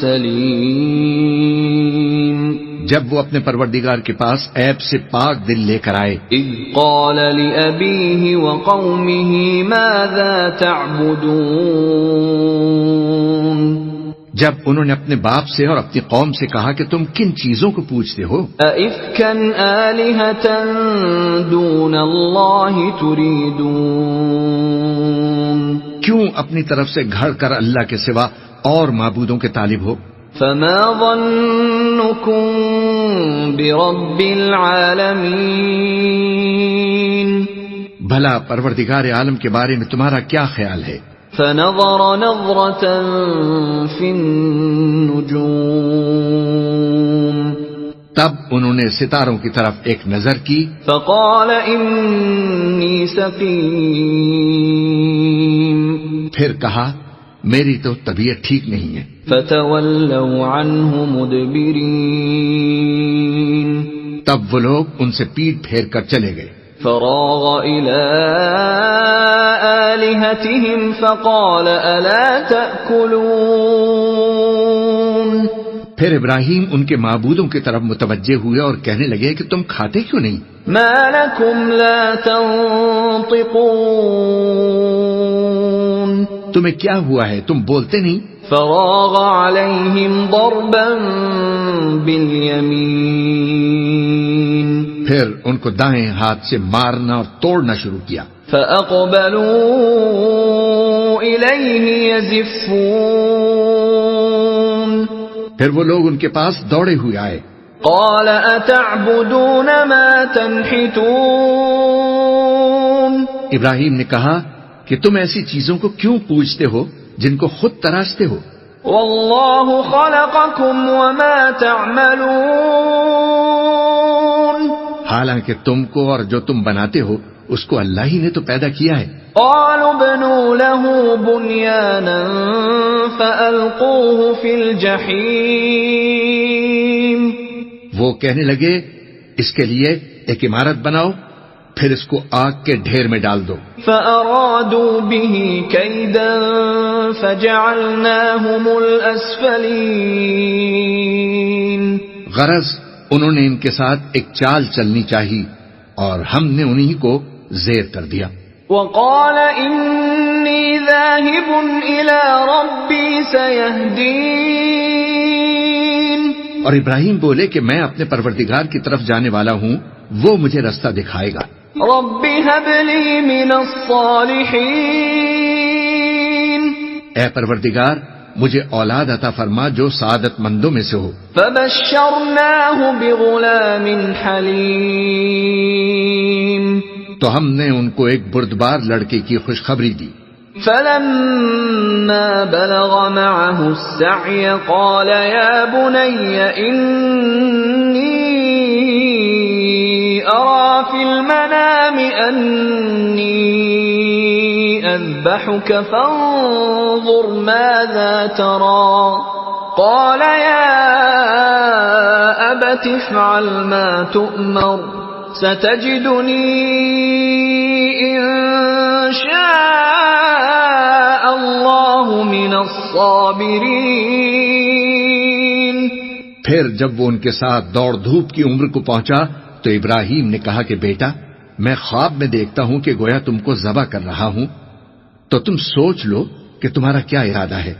سَلِيمٍ جب وہ اپنے پروردگار کے پاس عیب سے پاک دل لے کر آئے۔ إِذْ قَالَ لِأَبِيهِ وَقَوْمِهِ مَاذَا تَعْبُدُونَ جب انہوں نے اپنے باپ سے اور اپنی قوم سے کہا کہ تم کن چیزوں کو پوجتے ہو؟ أَئِفْكًا آلِهَةً دُونَ اللَّهِ تُرِيدُونَ کیوں اپنی طرف سے گھڑ کر اللہ کے سوا اور معبودوں کے طالب ہو؟ فما ظنكم برب العالمين بھلا پروردگار عالم کے بارے میں تمہارا کیا خیال ہے؟ فنظر نظرة في النجوم تب انہوں نے ستاروں کی طرف ایک نظر کی۔ فقال إني سقيم پھر کہا میری تو طبیعت ٹھیک نہیں ہے۔ فتولوا عنه مدبرين تب وہ لوگ ان سے پیٹ پھیر کر چلے گئے۔ فراغ إلى آلهتهم فقال ألا تأكلون پھر ابراہیم ان کے معبودوں کی طرف متوجہ ہوئے اور کہنے لگے کہ تم کھاتے کیوں نہیں؟ ما لكم لا تنطقون تمہیں کیا ہوا ہے تم بولتے نہیں؟ فراغ عليهم ضربا باليمين پھر ان کو دائیں ہاتھ سے مارنا اور توڑنا شروع کیا۔ فأقبلوا إليه يزفون پھر وہ لوگ ان کے پاس دوڑے ہوئے آئے۔ قال أتعبدون ما تنحتون ابراہیم نے کہا کہ تم ایسی چیزوں کو کیوں پوجتے ہو جن کو خود تراشتے ہو؟ والله خلقكم وما تعملون حالانکہ تم کو اور جو تم بناتے ہو اس کو اللہ ہی نے تو پیدا کیا ہے. قالوا ابنوا له بنيانا فألقوه في الجحيم. وہ کہنے لگے اس کے لیے ایک عمارت بناؤ پھر اس کو آگ کے ڈھیر میں ڈال دو. فأرادوا به كيدا فجعلناهم الأسفلين. غرض انہوں نے ان کے ساتھ ایک چال چلنی چاہی اور ہم نے انہی کو زیر کر دیا. وقال إني ذاهب إلى ربي سيهدين. اور ابراہیم بولے کہ میں اپنے پروردگار کی طرف جانے والا ہوں، وہ مجھے رستہ دکھائے گا. رب هب لي من الصالحين. اے پروردگار مجھے اولاد عطا فرما جو سعادت مندوں میں سے ہو. فبشرناه بغلام حليم. تو ہم نے ان کو ایک بردبار لڑکے کی خوشخبری دی. فلما بلغ معه السعي قال يا بني إني أرى في المنام أني أذبحك فانظر ماذا ترى. قال يا أبت افعل ما تؤمر ستجدني إن شاء الله من الصابرين. پھر جب وہ ان کے ساتھ دوڑ دھوپ کی عمر کو پہنچا تو ابراہیم نے کہا کہ بیٹا میں خواب میں دیکھتا ہوں کہ گویا تم کو ذبح کر رہا ہوں، تو تم سوچ لو کہ تمہارا کیا ارادہ ہے.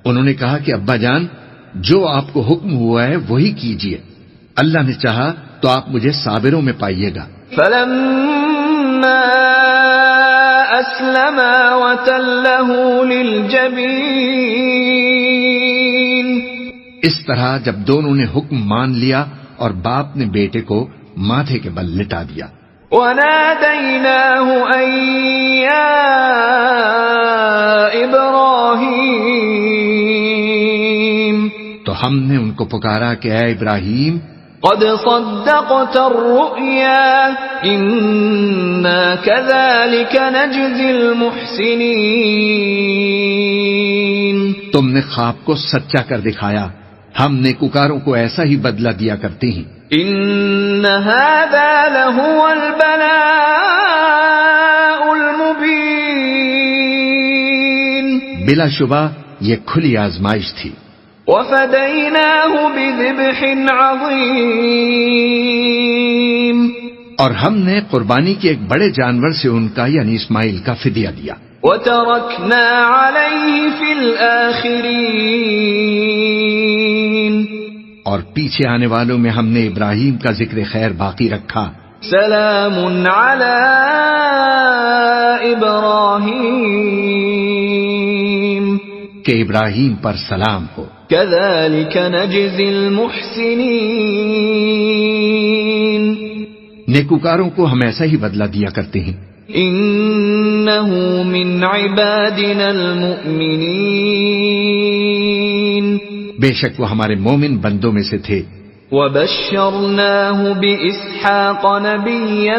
انہوں نے کہا کہ ابا جان جو آپ کو حکم ہوا ہے وہی کیجیے، اللہ نے چاہا تو آپ مجھے صابروں میں پائیے گا. فلما أسلما وتله للجبين. اس طرح جب دونوں نے حکم مان لیا اور باپ نے بیٹے کو ماتھے کے بل لٹا دیا. وناديناه أن يا إبراهيم. تو ہم نے ان کو پکارا کہ اے ابراہیم قد صدقت الرؤيا إنا كذلك نجزي المحسنين. تم نے خواب کو سچا کر دکھایا، ہم نیکوکاروں کو ایسا ہی بدلہ دیا کرتے ہیں. إن هذا لهو البلاء المبين. بلا شبہ یہ کھلی آزمائش تھی. وفديناه بذبح عظيم. اور ہم نے قربانی کے ایک بڑے جانور سے ان کا یعنی اسماعیل کا فدیہ دیا. وتركنا عليه في الآخرين. اور پیچھے آنے والوں میں ہم نے ابراہیم کا ذکر خیر باقی رکھا. سلام على إبراهيم. کہ ابراہیم پر سلام ہو. كذلك نجزي المحسنين. نیکوکاروں کو ہم ایسا ہی بدلہ دیا کرتے ہیں. إنه من عبادنا المؤمنين. بے شک وہ ہمارے مومن بندوں میں سے تھے. وبشرناه بإسحاق نبيا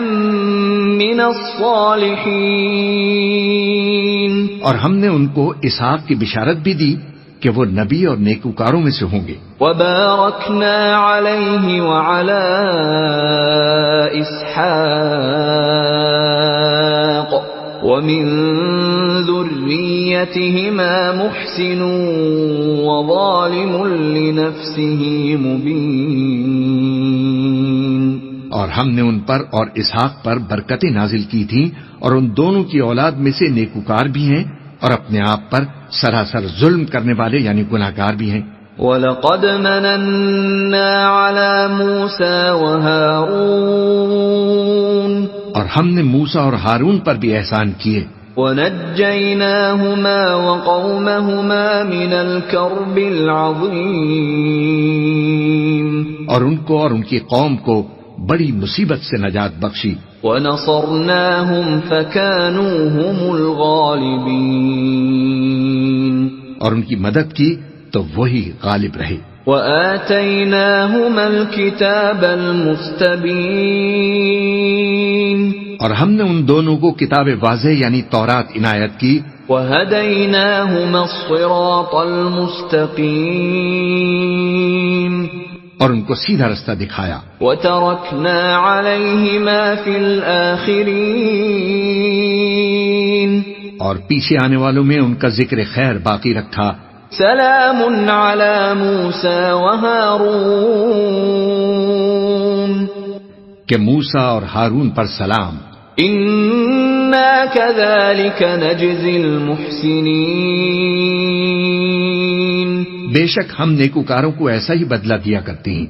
من الصالحين. اور ہم نے ان کو اسحاق کی بشارت بھی دی کہ وہ نبی اور نیکوکاروں میں سے ہوں گے. وباركنا عليه وعلى إسحاق ومن ذريتهما محسن وظالم لنفسه مبين. اور ہم نے ان پر اور اسحاق پر برکتیں نازل کی تھیں اور ان دونوں کی اولاد میں سے نیکوکار بھی ہیں اور اپنے آپ پر سراسر ظلم کرنے والے یعنی گناہگار بھی ہیں. وَلَقَدْ مَنَنَّا عَلَى مُوسَى وَهَارُونَ. اور ہم نے موسیٰ اور ہارون پر بھی احسان کیے. وَنَجَّيْنَاهُمَا وَقَوْمَهُمَا مِنَ الْكَرْبِ الْعَظِيمِ. اور ان کو اور ان کی قوم کو بڑی مصیبت سے نجات بخشی. وَنَصَرْنَاهُمْ فَكَانُوا هُمُ الْغَالِبِينَ. اور ان کی مدد کی تو وہی غالب رہے. وآتيناهما الكتاب المستبين اور ہم نے ان دونوں کو کتاب واضح یعنی تورات عنایت کی. وهديناهما الصراط المستقيم اور ان کو سیدھا رستہ دکھایا. وتركنا عليهما في الآخرين اور پیچھے آنے والوں میں ان کا ذکر خیر باقی رکھا. سلام على موسى وهارون کہ موسیٰ اور ہارون پر سلام. إنا كذلك نجزي المحسنين بے شک ہم نیکوکاروں کو ایسا ہی بدلہ دیا کرتے ہیں.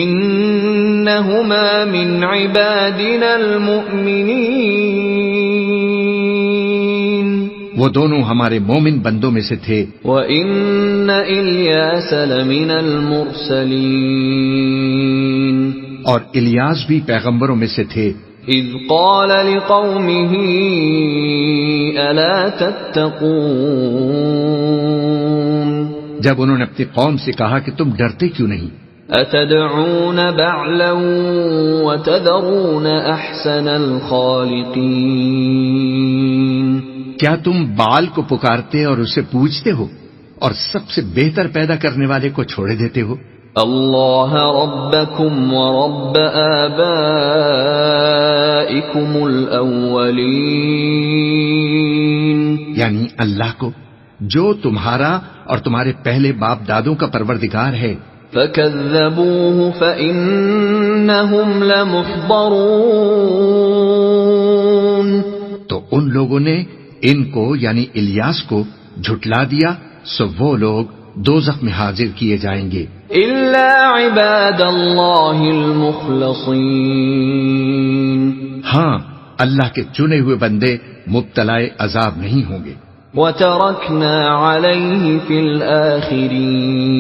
إنهما من عبادنا المؤمنين وہ دونوں ہمارے مومن بندوں میں سے تھے. وَإِنَّ إِلْيَاسَ لَمِنَ الْمُرْسَلِينَ اور الیاس بھی پیغمبروں میں سے تھے. اذ قال لقومه ألا تتقون جب انہوں نے اپنی قوم سے کہا کہ تم ڈرتے کیوں نہیں؟ أتدعون بعلا وتذرون أحسن الخالقين کیا تم بال کو پکارتے اور اسے پوجتے ہو اور سب سے بہتر پیدا کرنے والے کو چھوڑے دیتے ہو؟ اللہ ربکم ورب آبائکم الاولین یعنی اللہ کو جو تمہارا اور تمہارے پہلے باپ دادوں کا پروردگار ہے. فکذبوہ فإنہم لمحضرون تو ان لوگوں نے ان کو یعنی الیاس کو جھٹلا دیا سو وہ لوگ دوزخ میں حاضر کیے جائیں گے. الا عباد اللہ المخلصین ہاں اللہ کے چنے ہوئے بندے مبتلا عذاب نہیں ہوں گے. وترکنا علیہ فی الآخرین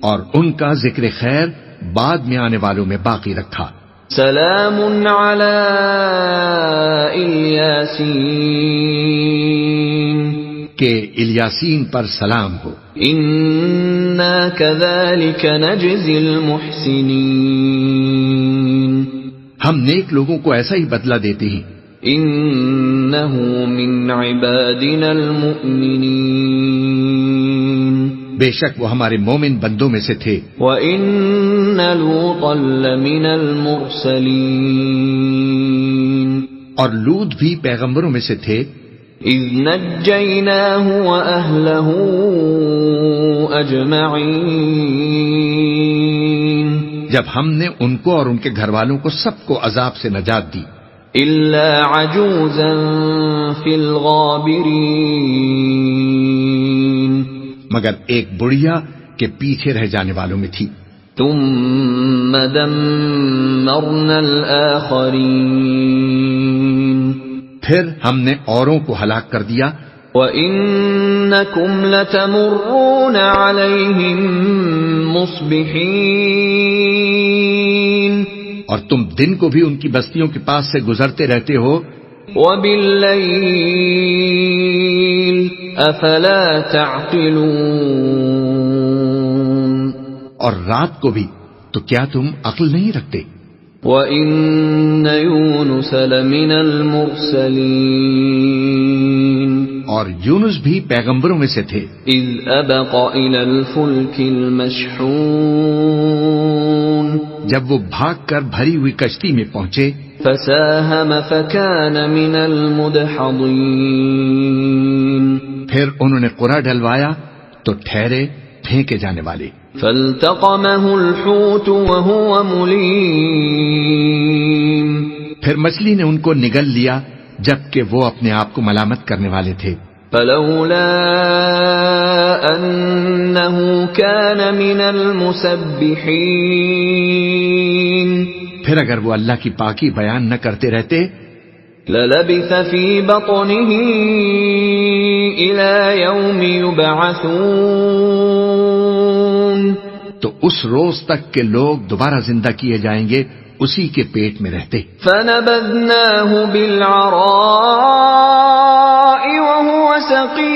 اور ان کا ذکر خیر بعد میں آنے والوں میں باقی رکھا. سلام علی الیاسین کہ الیاسین پر سلام ہو. انا کذالک نجزی المحسنین ہم نیک لوگوں کو ایسا ہی بدلہ دیتے ہیں. انہ من عبادنا المؤمنین بے شک وہ ہمارے مومن بندوں میں سے تھے. وَإِنَّ لُوطًا لَّمِنَ الْمُرْسَلِينَ اور لوط بھی پیغمبروں میں سے تھے. اِذْ نَجَّيْنَاهُ وَأَهْلَهُ أَجْمَعِينَ جب ہم نے ان کو اور ان کے گھر والوں کو سب کو عذاب سے نجات دی إِلَّا عَجُوزًا فِي الْغَابِرِينَ مگر ایک بڑھیا کے پیچھے رہ جانے والوں میں تھی. ثُمَّ دَمَّرْنَا الْآخَرِينَ پھر ہم نے اوروں کو ہلاک کر دیا. وَإِنَّكُمْ لَتَمُرُّونَ عَلَيْهِمْ مُصْبِحِينَ اور تم دن کو بھی ان کی بستیوں کے پاس سے گزرتے رہتے ہو. وَبِاللَّيْلِ أَفَلَا تَعْقِلُونَ اور رات کو بھی تو کیا تم عقل نہیں رکھتے؟ وَإِنَّ يُونُسَ لَمِنَ الْمُرْسَلِينَ اور یونس بھی پیغمبروں میں سے تھے. اِذْ أَبَقَ إِلَى الْفُلْكِ الْمَشْحُونِ جب وہ بھاگ کر بھری ہوئی کشتی میں پہنچے فَسَاهَمَ فَكَانَ مِنَ الْمُدْحَضِينَ پھر انہوں نے قرعہ ڈلوایا تو ٹھہرے پھینکے جانے والے. فَالْتَقَمَهُ الْحُوتُ وَهُوَ مُلِيمٌ پھر مچھلی نے ان کو نگل لیا جبکہ وہ اپنے آپ کو ملامت کرنے والے تھے. فَلَوْلَا أَنَّهُ كَانَ مِنَ الْمُسَبِّحِينَ پھر اگر وہ اللہ کی پاکی بیان نہ کرتے رہتے لَلَبِثَ فِي بَطْنِهِ إِلَى يَوْمِ يُبْعَثُونَ تو اس روز تک کہ لوگ دوبارہ زندہ کیے جائیں گے اسی کے پیٹ میں رہتے. فَنَبَذْنَاهُ بِالْعَرَاءِ وَهُوَ سَقِيمٌ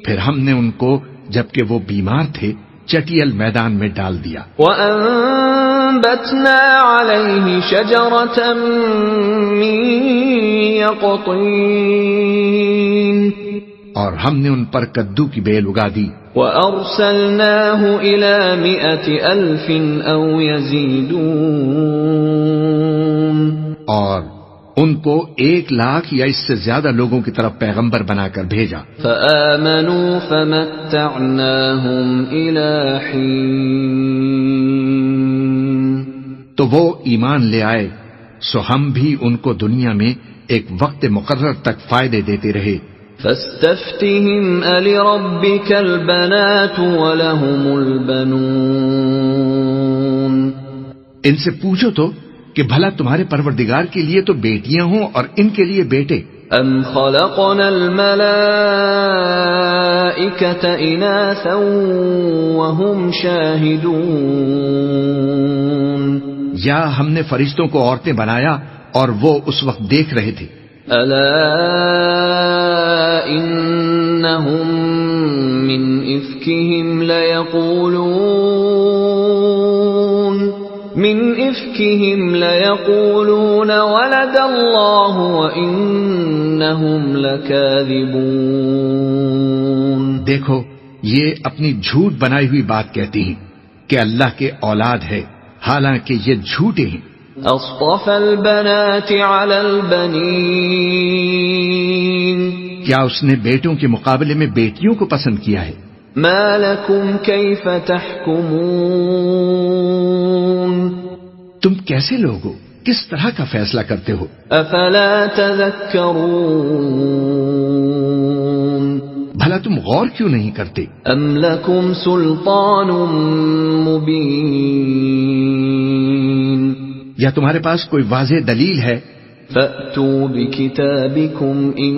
پھر ہم نے ان کو جبکہ وہ بیمار تھے چٹیل میدان میں ڈال دیا. وَأَنبَتْنَا عَلَيْهِ شَجَرَةً مِّن يَقْطِينٍ اور ہم نے ان پر کدو کی بیل اگا دی. وَأَرْسَلْنَاهُ إِلَى 100,000 أَوْ يَزِيدُونَ اور ان کو 100,000 یا اس سے زیادہ لوگوں کی طرف پیغمبر بنا کر بھیجا. فآمنوا فمتعناهم إلى حين تو وہ ایمان لے آئے سو ہم بھی ان کو دنیا میں ایک وقت مقرر تک فائدے دیتے رہے. فاستفتهم ألربك البنات ولهم البنون ان سے پوچھو تو کہ بھلا تمہارے پروردگار کے لیے تو بیٹیاں ہوں اور ان کے لیے بیٹے. ام خلقنا الملائکة اناثا وهم شاہدون یا ہم نے فرشتوں کو عورتیں بنایا اور وہ اس وقت دیکھ رہے تھے. الا انہم من افکہم لیقولون ولد اللہ وانہم لکاذبون. دیکھو یہ اپنی جھوٹ بنائی ہوئی بات کہتی ہیں کہ اللہ کے اولاد ہے، حالانکہ یہ جھوٹے ہیں. اصطفى البنات على البنين کیا اس نے بیٹوں کے مقابلے میں بیٹیوں کو پسند کیا ہے؟ ما لكم كيف تحكمون تم کیسے لوگ ہو، کس طرح کا فیصلہ کرتے ہو؟ افلا تذكرون بھلا تم غور کیوں نہیں کرتے؟ ام لكم سلطان مبين یا تمہارے پاس کوئی واضح دلیل ہے؟ فأتوا بكتابكم إن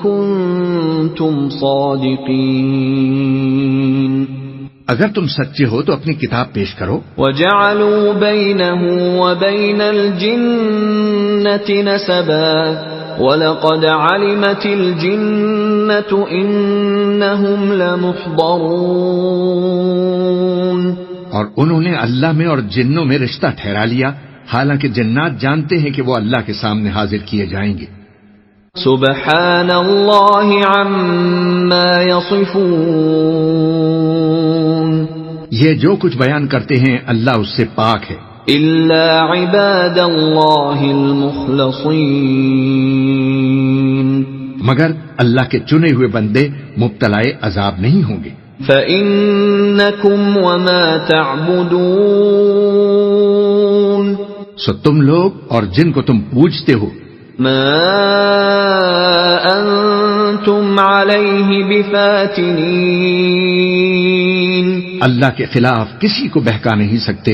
كنتم صادقين اگر تم سچے ہو تو اپنی کتاب پیش کرو. وجعلوا بينه وبين الجنة نسبا وَلَقَدْ عَلِمَتِ الْجِنَّةُ إِنَّهُمْ لَمُحْضَرُونَ اور انہوں نے اللہ میں اور جنوں میں رشتہ ٹھہرا لیا، حالانکہ جنات جانتے ہیں کہ وہ اللہ کے سامنے حاضر کیے جائیں گے. سبحان اللہ عما یصفون، یہ جو کچھ بیان کرتے ہیں اللہ اس سے پاک ہے. الا عباد اللہ المخلصین، مگر اللہ کے چنے ہوئے بندے مبتلا عذاب نہیں ہوں گے. فَإِنَّكُمْ وَمَا تَعْبُدُونَ سو تم لوگ اور جن کو تم پوجتے ہو مَا أَنْتُمْ عَلَيْهِ بِفَاتِنِينَ اللہ کے خلاف کسی کو بہکا نہیں سکتے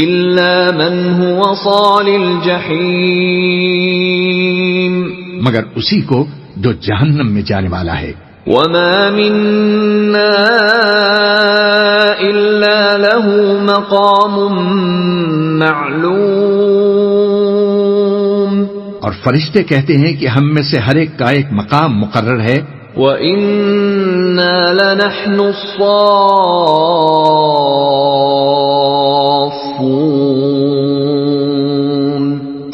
إِلَّا مَنْ هُوَ صَالِ الْجَحِيمِ، مگر اسی کو جو جہنم میں جانے والا ہے. وَمَا مِنَّا إِلَّا لَهُ مَقَامٌ مَعْلُومٌ، اور فرشتے کہتے ہیں کہ ہم میں سے ہر ایک کا ایک مقام مقرر ہے. وَإِنَّا لَنَحْنُ الصَّافُّونَ،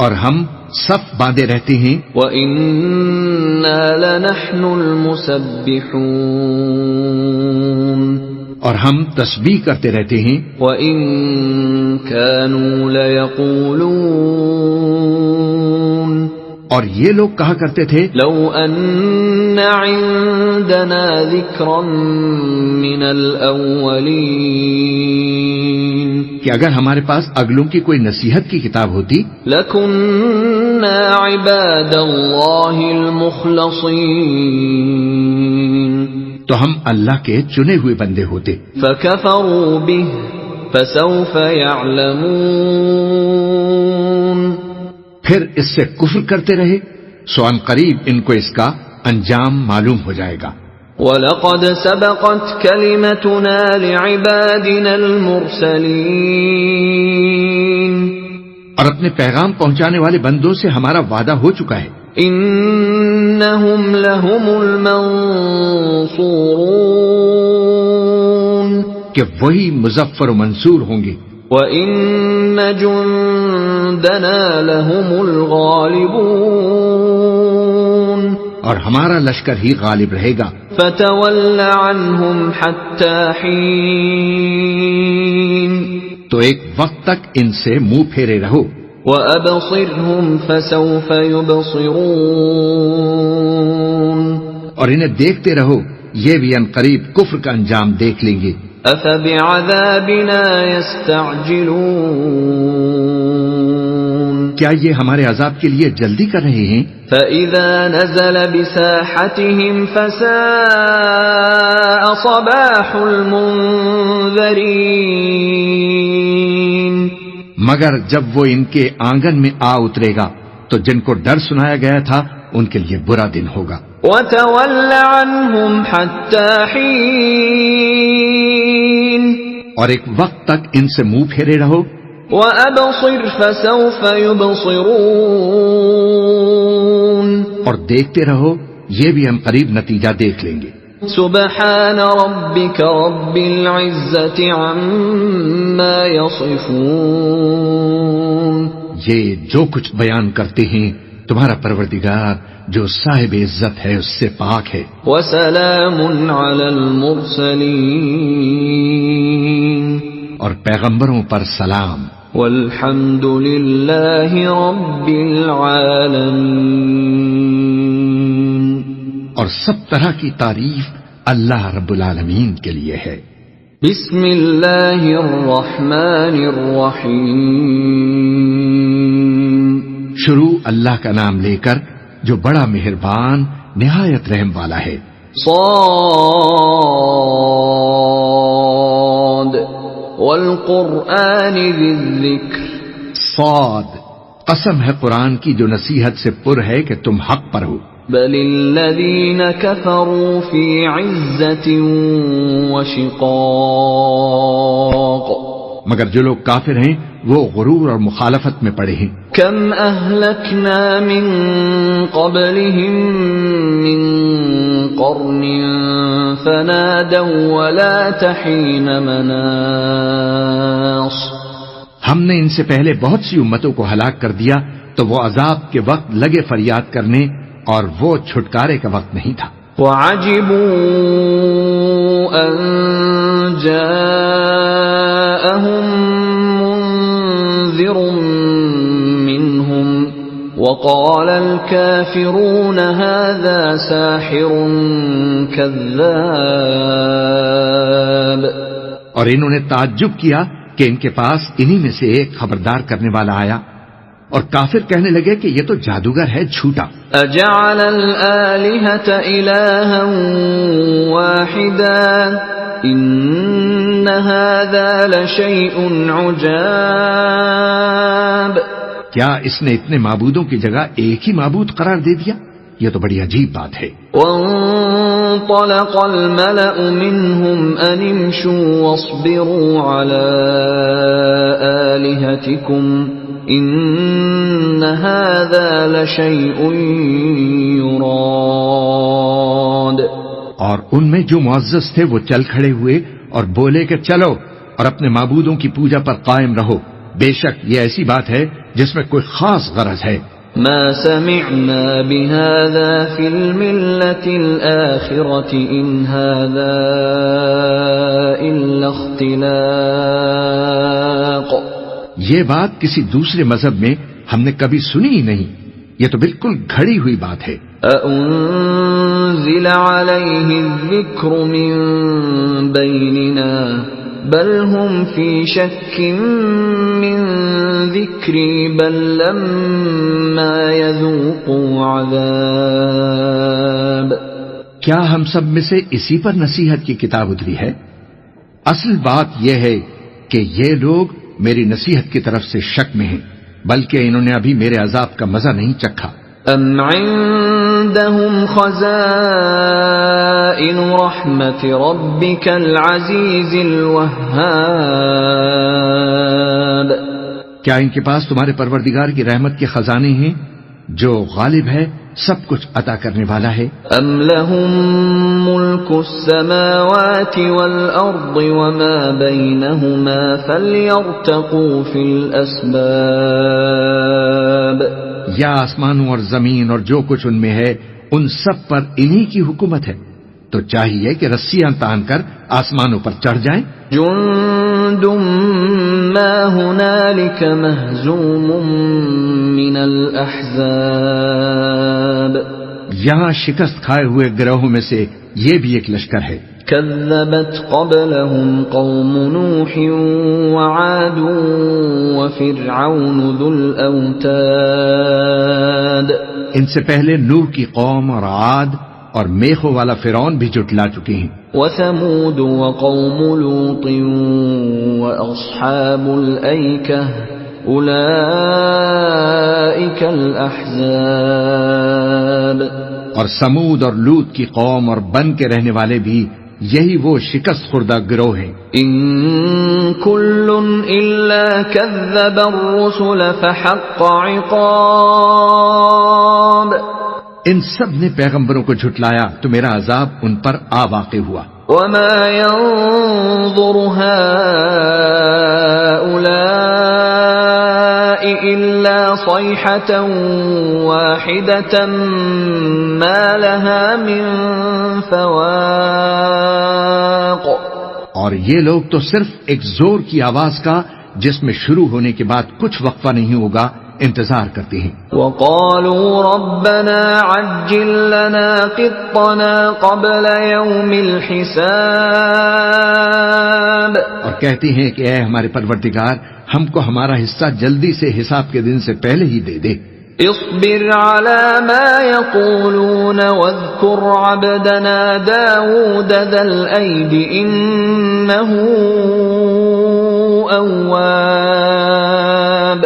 اور ہم صف باندھے رہتے ہیں. وَإِنَّا لَنَحْنُ الْمُسَبِّحُونَ، اور ہم تسبیح کرتے رہتے ہیں. وَإِن كَانُوا لَيَقُولُونَ اور یہ لوگ کہا کرتے تھے لَوْ أَنَّ عِندَنَا ذِكْرًا مِّنَ الْأَوَّلِينَ کہ اگر ہمارے پاس اگلوں کی کوئی نصیحت کی کتاب ہوتی لَكُنَّا عِبَادَ اللَّهِ الْمُخْلَصِينَ تو ہم اللہ کے چنے ہوئے بندے ہوتے. فَكَفَرُوا بِهِ فَسَوْفَ يَعْلَمُونَ پھر اس سے کفر کرتے رہے سو ان قریب ان کو اس کا انجام معلوم ہو جائے گا. وَلَقَدْ سَبَقَتْ كَلِمَتُنَا لِعِبَادِنَا الْمُرْسَلِينَ اور اپنے پیغام پہنچانے والے بندوں سے ہمارا وعدہ ہو چکا ہے. إِنَّ إنهم لهم المنصورون کہ وہی مظفر و منصور ہوں گے، وَإِنَّ جُندَنَا لَهُمُ الْغَالِبُونَ اور ہمارا لشکر ہی غالب رہے گا۔ فَتَوَلَّ عَنْهُمْ حَتَّى حِينٍ تو ایک وقت تک ان سے منہ پھیرے رہو، وَأَبْصِرْهُمْ فَسَوْفَ يُبْصِرُونَ اور انہیں دیکھتے رہو، یہ بھی عنقریب کفر کا انجام دیکھ لیں گے۔ أَفَبِعَذَابِنَا يَسْتَعْجِلُونَ کیا یہ ہمارے عذاب کے لیے جلدی کر رہے ہیں؟ فَإِذَا نَزَلَ بِسَاحَتِهِمْ فَسَاءَ صَبَاحُ الْمُنذَرِينَ مگر جب وہ ان کے آنگن میں آ اترے گا تو جن کو ڈر سنایا گیا تھا ان کے لیے برا دن ہوگا۔ وَتَوَلَّ عَنْهُمْ حَتَّى حِينٍ اور ایک وقت تک ان سے منہ پھیرے رہو، وَأَبْصِرْ فَسَوْفَ يُبْصِرُونَ اور دیکھتے رہو، یہ بھی ہم قریب نتیجہ دیکھ لیں گے۔ سبحان ربك رب العزة عما يصفون یہ جو کچھ بیان کرتے ہیں تمہارا پروردگار جو صاحب عزت ہے اس سے پاک ہے۔ وسلام على المرسلين اور پیغمبروں پر سلام۔ والحمد لله رب العالمين اور سب طرح کی تعریف اللہ رب العالمین کے لیے ہے۔ بسم اللہ الرحمن الرحیم شروع اللہ کا نام لے کر جو بڑا مہربان نہایت رحم والا ہے۔ صاد والقرآن ذی الذکر صاد، قسم ہے قرآن کی جو نصیحت سے پر ہے کہ تم حق پر ہو۔ بل الذین کفروا فی عزت وشقاق مگر جو لوگ کافر ہیں وہ غرور اور مخالفت میں پڑے ہیں۔ کم اہلکنا من قبلہم من قرن فنادوا ولا تحین مناص ہم نے ان سے پہلے بہت سی امتوں کو ہلاک کر دیا تو وہ عذاب کے وقت لگے فریاد کرنے اور وہ چھٹکارے کا وقت نہیں تھا۔ وَعَجِبُوا أَن جَاءَهُم مُنذِرٌ مِّنْهُمْ وَقَالَ الْكَافِرُونَ هَذَا سَاحِرٌ كَذَّابٌ اور انہوں نے تعجب کیا کہ ان کے پاس انہی میں سے ایک خبردار کرنے والا آیا، اور کافر کہنے لگے کہ یہ تو جادوگر ہے، جھوٹا۔ اجعل الآلہۃ الہا واحدا ان ھذا لشیء عجاب کیا اس نے اتنے معبودوں کی جگہ ایک ہی معبود قرار دے دیا؟ یہ تو بڑی عجیب بات ہے۔ وانطلق الملأ منهم ان امشوا واصبروا على آلهتكم ان هذا لشيء يراد اور ان میں جو معزز تھے وہ چل کھڑے ہوئے اور بولے کہ چلو اور اپنے معبودوں کی پوجا پر قائم رہو، بے شک یہ ایسی بات ہے جس میں کوئی خاص غرض ہے۔ ما سمعنا بهذا في الملة الآخرة إن هذا إلا اختلاق یہ بات کسی دوسرے مذہب میں ہم نے کبھی سنی ہی نہیں، یہ تو بالکل گھڑی ہوئی بات ہے۔ أأنزل عليه الذكر من بيننا بل هم في شك من ذكري بل لما يذوقوا عذاب کیا ہم سب میں سے اسی پر نصیحت کی کتاب اتری ہے؟ اصل بات یہ ہے کہ یہ لوگ میری نصیحت کی طرف سے شک میں ہیں، بلکہ انہوں نے ابھی میرے عذاب کا مزہ نہیں چکھا۔ ام عندهم خزائن رحمت ربك العزیز الوهاب کیا ان کے پاس تمہارے پروردگار کی رحمت کے خزانے ہیں جو غالب ہے سب کچھ عطا کرنے والا ہے؟ ام لهم ملك السماوات والارض وما بينهما فليرتقوا في الاسباب، یا آسمانوں اور زمین اور جو کچھ ان میں ہے ان سب پر انہی کی حکومت ہے، تو چاہیے کہ رسیاں تان کر آسمانوں پر چڑھ جائیں۔ جند ما هنالك مهزوم من الاحزاب، یہاں شکست کھائے ہوئے گروہوں میں سے یہ بھی ایک لشکر ہے۔ كذبت قبلهم قوم نوح وعاد وفرعون ذو الاوتاد، ان سے پہلے نوح کی قوم اور عاد اور میخوں والا فرعون بھی جھٹلا چکے ہیں۔ وثمود وقوم لوط واصحاب الایکہ اولئک الاحزاب، اور سمود اور لوط کی قوم اور بن کے رہنے والے بھی یہی وہ شکست خوردہ گروہ ہیں۔ ان کل الا کذب الرسل فحق عقاب، ان سب نے پیغمبروں کو جھٹلایا تو میرا عذاب ان پر آ واقع ہوا۔ وما ينظر هؤلاء إلا صيحة واحدة ما لها من فواق، اور یہ لوگ تو صرف ایک زور کی آواز کا جس میں شروع ہونے کے بعد کچھ وقفہ نہیں ہوگا انتظار کرتے ہیں۔ وقالوا ربنا عجل لنا قطنا قبل يوم الحساب، اور کہتے ہیں کہ اے ہمارے پروردگار ہم کو ہمارا حصہ جلدی سے حساب کے دن سے پہلے ہی دے دے۔ اصبر على ما يقولون واذكر عبدنا داود ذا الأيد إنه أواب،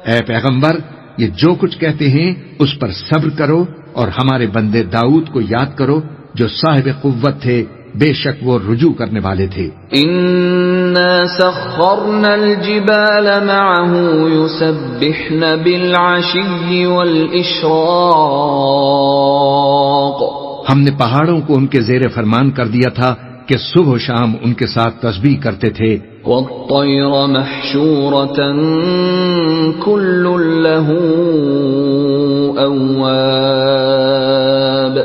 اے پیغمبر یہ جو کچھ کہتے ہیں اس پر صبر کرو اور ہمارے بندے داؤد کو یاد کرو جو صاحب قوت تھے، بے شک وہ رجوع کرنے والے تھے۔ إنا سخرنا الجبال معه يسبحن بالعشي والإشراق، ہم نے پہاڑوں کو ان کے زیر فرمان کر دیا تھا کہ صبح و شام ان کے ساتھ تسبیح کرتے تھے۔ والطير محشورة كل له أواب،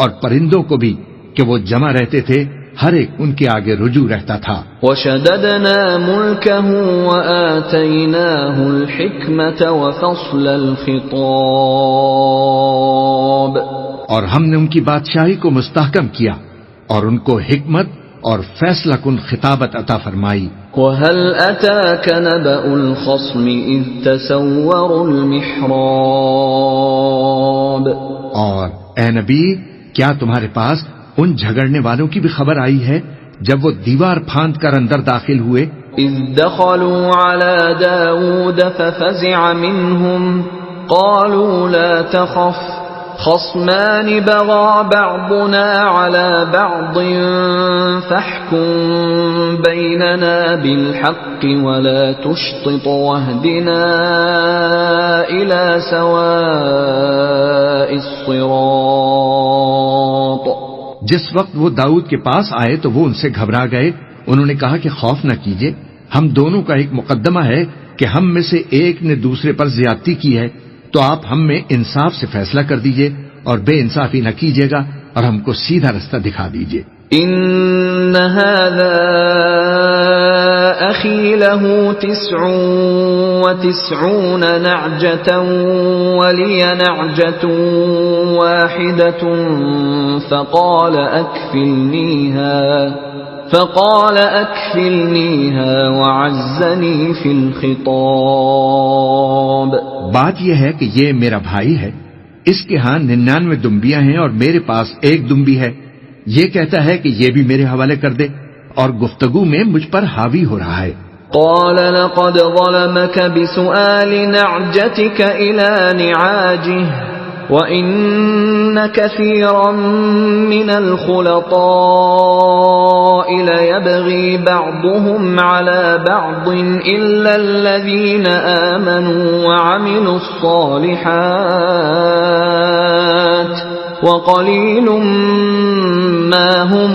اور پرندوں کو بھی کہ وہ جمع رہتے تھے، ہر ایک ان کے آگے رجوع رہتا تھا۔ وشددنا ملكه وآتيناه الحكمة وفصل الخطاب، اور ہم نے ان کی بادشاہی کو مستحکم کیا اور ان کو حکمت اور فیصلہ کن خطابت عطا فرمائی۔ وهل أتاك نبأ الخصم إذ تسوروا المحراب، اور اے نبی کیا تمہارے پاس ان جھگڑنے والوں کی بھی خبر آئی ہے جب وہ دیوار پھاند کر اندر داخل ہوئے؟ إذ دخلوا على داود ففزع منهم قالوا لا تخف خصمان بغى بعضنا على بعض فاحكم بيننا بالحق ولا تشطط واهدنا إلى سواء الصراط، جس وقت وہ داؤد کے پاس آئے تو وہ ان سے گھبرا گئے، انہوں نے کہا کہ خوف نہ کیجیے، ہم دونوں کا ایک مقدمہ ہے کہ ہم میں سے ایک نے دوسرے پر زیادتی کی ہے، تو آپ ہم میں انصاف سے فیصلہ کر دیجئے اور بے انصافی نہ کیجیے گا اور ہم کو سیدھا رستہ دکھا دیجئے۔ ان هذا اخي له 99 نعجة ولي نعجة واحدة فقال اكفلنيها وعزني في الخطاب، بات یہ ہے کہ یہ میرا بھائی ہے، اس کے ہاں 99 دمبیاں ہیں اور میرے پاس ایک دمبی ہے، یہ کہتا ہے کہ یہ بھی میرے حوالے کر دے اور گفتگو میں مجھ پر حاوی ہو رہا ہے۔ قال لقد ظلمك بسؤال نعجتك إلى نعاجه وَإِنَّ كَثِيرًا مِّنَ الْخُلَطَاءِ لَيَبْغِي بَعْضُهُمْ عَلَى بَعْضٍ إِلَّا الَّذِينَ آمَنُوا وَعَمِلُوا الصَّالِحَاتِ وَقَلِيلٌ مَّا هُمْ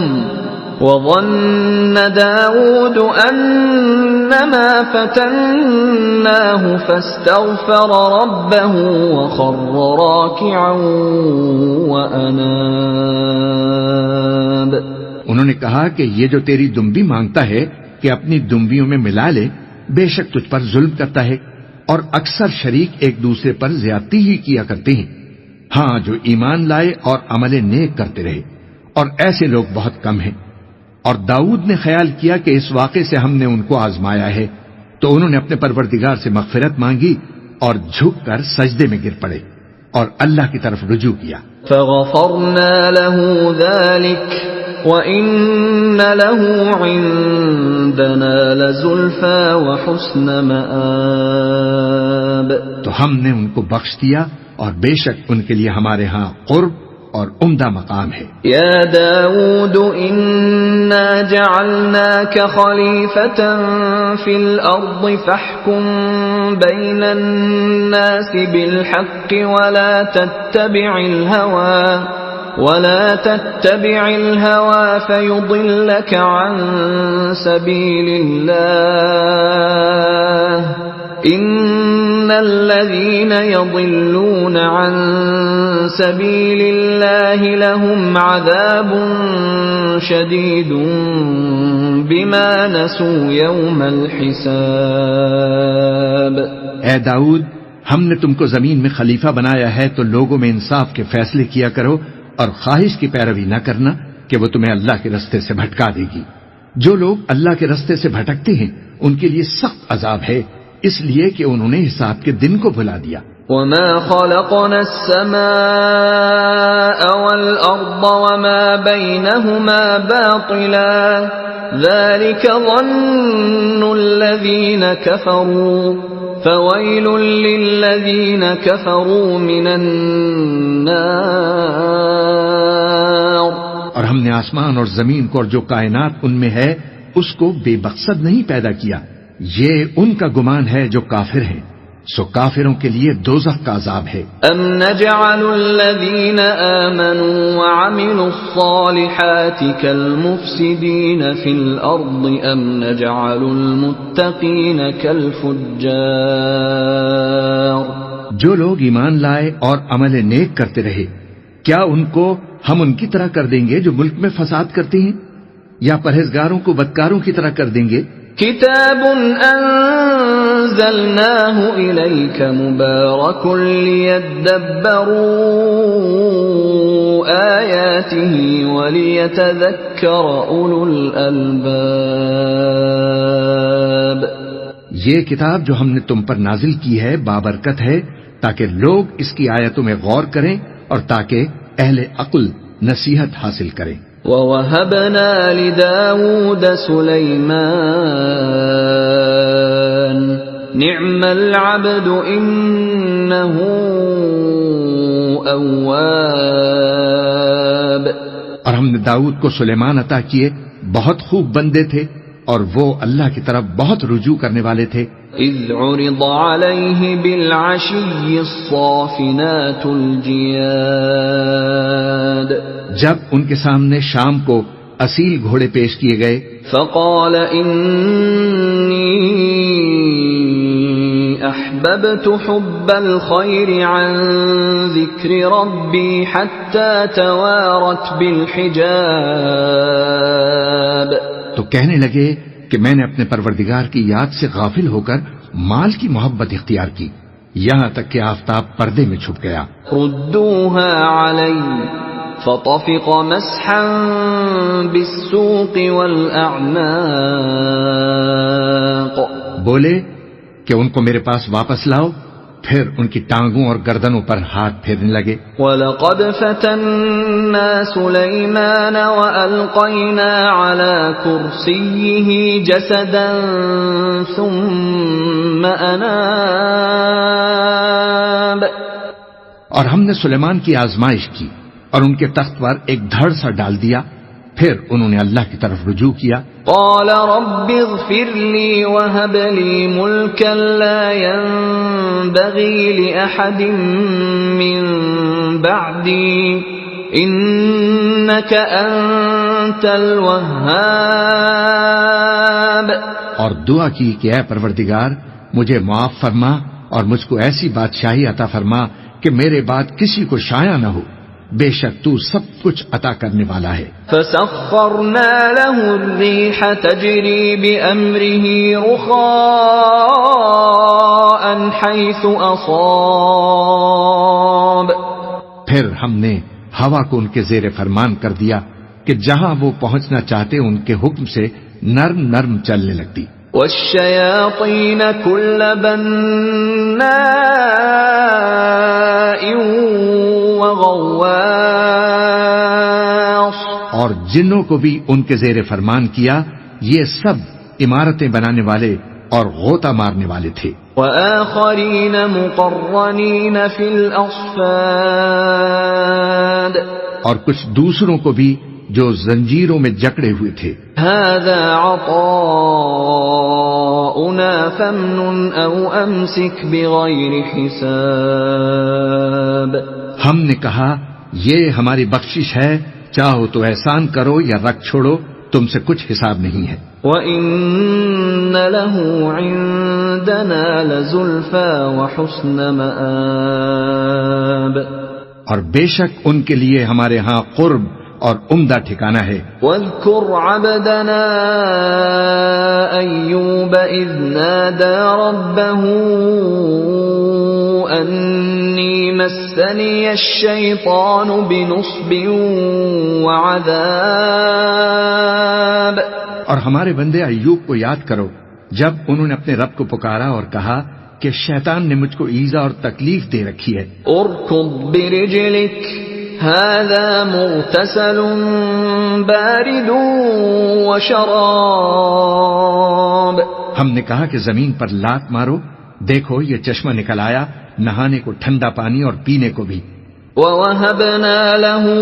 وَظَنَّ دَاوُودُ أَنَّمَا فَتَنَّاهُ فَاسْتَغْفَرَ رَبَّهُ وَخَرَّ رَاكِعًا وَأَنَابَ۔ انہوں نے کہا کہ یہ جو تیری دمبی مانگتا ہے کہ اپنی دمبیوں میں ملا لے، بے شک تجھ پر ظلم کرتا ہے، اور اکثر شریک ایک دوسرے پر زیادتی ہی کیا کرتے ہیں۔ ہاں، جو ایمان لائے اور عمل نیک کرتے رہے، اور ایسے لوگ بہت کم ہیں۔ اور داؤد نے خیال کیا کہ اس واقعے سے ہم نے ان کو آزمایا ہے، تو انہوں نے اپنے پروردگار سے مغفرت مانگی اور جھک کر سجدے میں گر پڑے اور اللہ کی طرف رجوع کیا۔ فَغَفَرْنَا لَهُ ذَلِكَ وَإِنَّ لَهُ عِندَنَا لَزُلْفَىٰ وَحُسْنَ مَآبٍ۔ تو ہم نے ان کو بخش دیا اور بے شک ان کے لیے ہمارے ہاں قرب اور عمدہ مقام ہے۔ یا داود انا جعلناک خلیفۃ فی الارض فاحکم بین الناس بالحق ولا تتبع الهوى فيضلك عن سبيل الله ان الذين يضلون عن سبيل الله لهم عذاب شديد بما نسوا يوم الحساب۔ اے داؤد، ہم نے تم کو زمین میں خلیفہ بنایا ہے تو لوگوں میں انصاف کے فیصلے کیا کرو اور خواہش کی پیروی نہ کرنا کہ وہ تمہیں اللہ کے رستے سے بھٹکا دے گی۔ جو لوگ اللہ کے رستے سے بھٹکتے ہیں ان کے لیے سخت عذاب ہے، اس لیے کہ انہوں نے حساب کے دن کو بھلا دیا۔ وَمَا خَلَقْنَا السَّمَاءَ وَالْأَرْضَ وَمَا بَيْنَهُمَا بَاطِلًا ذَلِكَ ظَنُّ الَّذِينَ كَفَرُوا فَوَيْلٌ لِّلَّذِينَ كَفَرُوا مِنَ النَّارِ۔ اور ہم نے آسمان اور زمین کو اور جو کائنات ان میں ہے اس کو بے مقصد نہیں پیدا کیا، یہ ان کا گمان ہے جو کافر ہیں، سو کافروں کے لیے دوزخ کا عذاب ہے۔ ام نجعل الذین آمنوا وعملوا الصالحات كالمفسدین فی الارض ام نجعل المتقین كالفجار۔ جو لوگ ایمان لائے اور عمل نیک کرتے رہے، کیا ان کو ہم ان کی طرح کر دیں گے جو ملک میں فساد کرتے ہیں، یا پرہیزگاروں کو بدکاروں کی طرح کر دیں گے؟ کتاب انزلناہ الیک مبارک لیدبروا آیاتہ ولیتذکر اولو الالباب۔ یہ کتاب جو ہم نے تم پر نازل کی ہے بابرکت ہے تاکہ لوگ اس کی آیتوں میں غور کریں اور تاکہ اہل عقل نصیحت حاصل کریں۔ وَوَهَبْنَا لِدَاوُودَ سُلَيْمَانَ نِعْمَ الْعَبْدُ إِنَّهُ أَوَّابٌ۔ اور ہم نے داؤد کو سلیمان عطا کیے، بہت خوب بندے تھے اور وہ اللہ کی طرف بہت رجوع کرنے والے تھے۔ اذ عرض علیہ بالعشی الصافنات الجیاد۔ جب ان کے سامنے شام کو اصیل گھوڑے پیش کیے گئے، فقال انی احببت حب الخیر عن ذکر ربی حتی توارت بالحجاب۔ تو کہنے لگے کہ میں نے اپنے پروردگار کی یاد سے غافل ہو کر مال کی محبت اختیار کی، یہاں تک کہ آفتاب پردے میں چھپ گیا۔ ردوها علی فطفق مسحا بالسوق والاعناق۔ بولے کہ ان کو میرے پاس واپس لاؤ، پھر ان کی ٹانگوں اور گردنوں پر ہاتھ پھیرنے لگے۔ وَلَقَدْ فَتَنَّا سُلَيْمَانَ وَأَلْقَيْنَا عَلَى كُرْسِيِّهِ جَسَدًا ثُمَّ أَنَابَ۔ اور ہم نے سلیمان کی آزمائش کی اور ان کے تخت پر ایک دھڑ سا ڈال دیا، پھر انہوں نے اللہ کی طرف رجوع کیا۔ قال رب اغفر لي وهب لي ملكا لا ينبغي لأحد من بعدي إنك أنت الوهاب۔ اور دعا کی کہ اے پروردگار مجھے معاف فرما اور مجھ کو ایسی بادشاہی عطا فرما کہ میرے بعد کسی کو شایع نہ ہو، بے شک تو سب کچھ عطا کرنے والا ہے۔ فسخرنا له الريح تجري بأمره رخاء حيث أصاب۔ پھر ہم نے ہوا کو ان کے زیر فرمان کر دیا کہ جہاں وہ پہنچنا چاہتے ان کے حکم سے نرم نرم چلنے لگتی۔ والشياطين كل بناء وغواص۔ اور جنوں کو بھی ان کے زیر فرمان کیا، یہ سب عمارتیں بنانے والے اور غوطہ مارنے والے تھے۔ وآخرين مقرنين في الأصفاد۔ اور کچھ دوسروں کو بھی جو زنجیروں میں جکڑے ہوئے تھے۔ هذا عطاؤنا فامنن او امسك بغیر حساب۔ ہم نے کہا یہ ہماری بخشش ہے، چاہو تو احسان کرو یا رکھ چھوڑو، تم سے کچھ حساب نہیں ہے۔ وَإِنَّ لَهُ عِندَنَا لَزُلْفَىٰ وَحُسْنَ مَآبٍ۔ اور بے شک ان کے لیے ہمارے ہاں قرب اور عمدہ ٹھکانہ ہے۔ وَاذْكُرْ عَبْدَنَا أَيُّوبَ إِذْ نَادَىٰ رَبَّهُ أَنِّي مَسَّنِيَ الشَّيْطَانُ بِنُصْبٍ وَعَذَابٍ۔ اور ہمارے بندے ایوب کو یاد کرو جب انہوں نے اپنے رب کو پکارا اور کہا کہ شیطان نے مجھ کو ایذا اور تکلیف دے رکھی ہے۔ اركض برجلك هذا مغتسل بارد وشراب۔ ہم نے کہا کہ زمین پر لات مارو، دیکھو یہ چشمہ نکل آیا، نہانے کو ٹھنڈا پانی اور پینے کو بھی۔ وَوَهَبْنَا لَهُ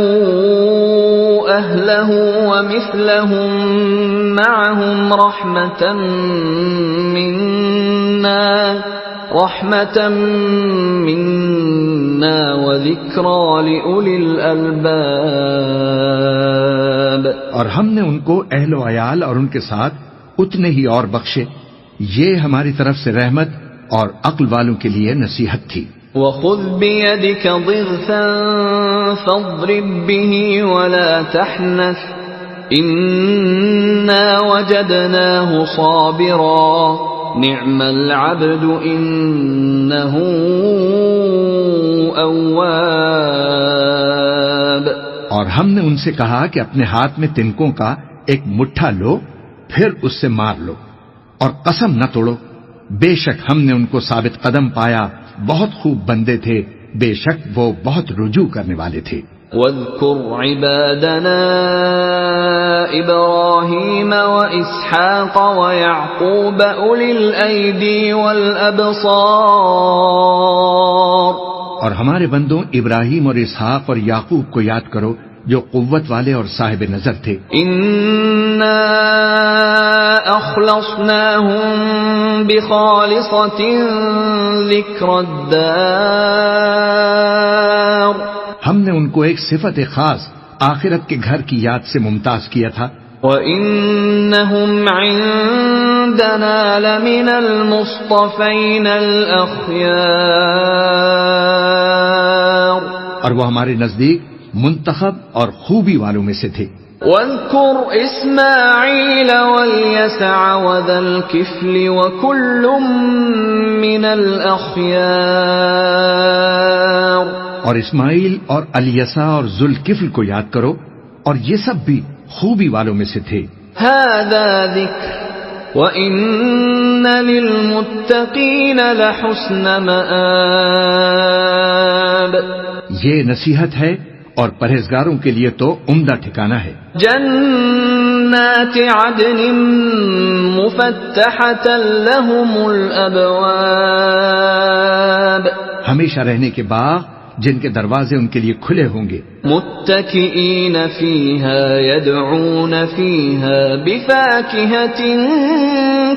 أَهْلَهُ وَمِثْلَهُم مَّعَهُمْ رَحْمَةً مِّنَّا وَذِكْرَىٰ لِأُولِي الْأَلْبَابِ۔ اور ہم نے ان کو اہل و عیال اور ان کے ساتھ اتنے ہی اور بخشے، یہ ہماری طرف سے رحمت اور عقل والوں کے لیے نصیحت تھی۔ وَخُذْ بِيَدِكَ ضِغْثًا فَاضْرِب بِّهِ وَلَا تَحْنَثْ إِنَّا وَجَدْنَاهُ صَابِرًا نِعْمَ الْعَبْدُ إِنَّهُ أَوَّابٌ۔ اور ہم نے ان سے کہا کہ اپنے ہاتھ میں تنکوں کا ایک مٹھا لو، پھر اس سے مار لو اور قسم نہ توڑو، بے شک ہم نے ان کو ثابت قدم پایا، بہت خوب بندے تھے، بے شک وہ بہت رجوع کرنے والے تھے۔ وَاذْكُرْ عِبَادَنَا إِبْرَاهِيمَ وَإِسْحَاقَ وَيَعْقُوبَ أُولِي الْأَيْدِي وَالْأَبْصَارِ۔ اور ہمارے بندوں ابراہیم اور اسحاق اور یعقوب کو یاد کرو جو قوت والے اور صاحب نظر تھے۔ إِنَّا أَخْلَصْنَاهُم بِخَالِصَةٍ ذِكْرَى الدَّارِ۔ ہم نے ان کو ایک صفت خاص آخرت کے گھر کی یاد سے ممتاز کیا تھا۔ وَإِنَّهُمْ عِندَنَا لَمِنَ الْمُصْطَفَيْنَ الْأَخْيَارِ۔ اور وہ ہمارے نزدیک منتخب اور خوبی والوں میں سے تھے۔ وَاذْكُرْ إِسْمَاعِيلَ وَالْيَسَعَ وَذَا الْكِفْلِ وَكُلٌّ مِّنَ الْأَخْيَارِ۔ اور اسماعیل اور الیسع اور ذوالکفل کو یاد کرو، اور یہ سب بھی خوبی والوں میں سے تھے۔ هَذَا ذِكْرٌ وَإِنَّ لِلْمُتَّقِينَ لَحُسْنَ مَآبٍ۔ یہ نصیحت ہے اور پرہیزگاروں کے لیے تو عمدہ ٹھکانہ ہے۔ جنات عدن مفتحة لهم الابواب۔ ہمیشہ رہنے کے باغ جن کے دروازے ان کے لیے کھلے ہوں گے. متكئين فيها يدعون فيها بفاكهة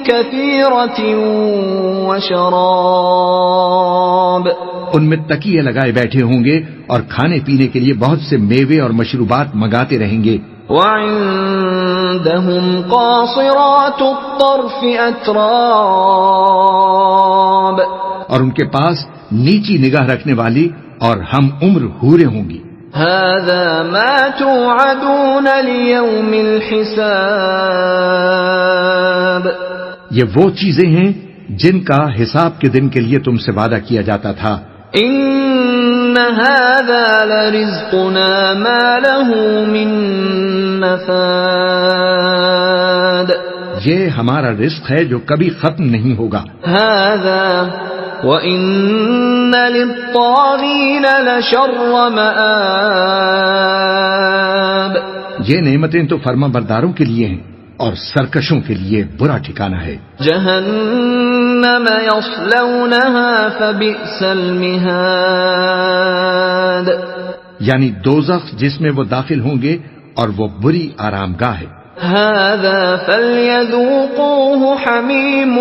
كثيرة وشراب. ان میں تکیے لگائے بیٹھے ہوں گے اور کھانے پینے کے لیے بہت سے میوے اور مشروبات منگاتے رہیں گے. وعندهم قاصرات الطرف أتراب. اور ان کے پاس نیچی نگاہ رکھنے والی اور ہم عمر حوریں ہوں گی. هذا ما توعدون ليوم الحساب. یہ وہ چیزیں ہیں جن کا حساب کے دن کے لیے تم سے وعدہ کیا جاتا تھا. ان هذا لرزقنا ما له من نفاد. یہ ہمارا رزق ہے جو کبھی ختم نہیں ہوگا. هذا وَإِنَّ لِلطَّاغِينَ لَشَرَّ مَآب. یہ نعمتیں تو فرما برداروں کے لیے ہیں اور سرکشوں کے لیے برا ٹھکانہ ہے. جہنم يَصْلَوْنَهَا فَبِئْسَ الْمِهَادُ. یعنی دوزخ جس میں وہ داخل ہوں گے اور وہ بری آرام گاہ ہے. هذا فليذوقوه حميم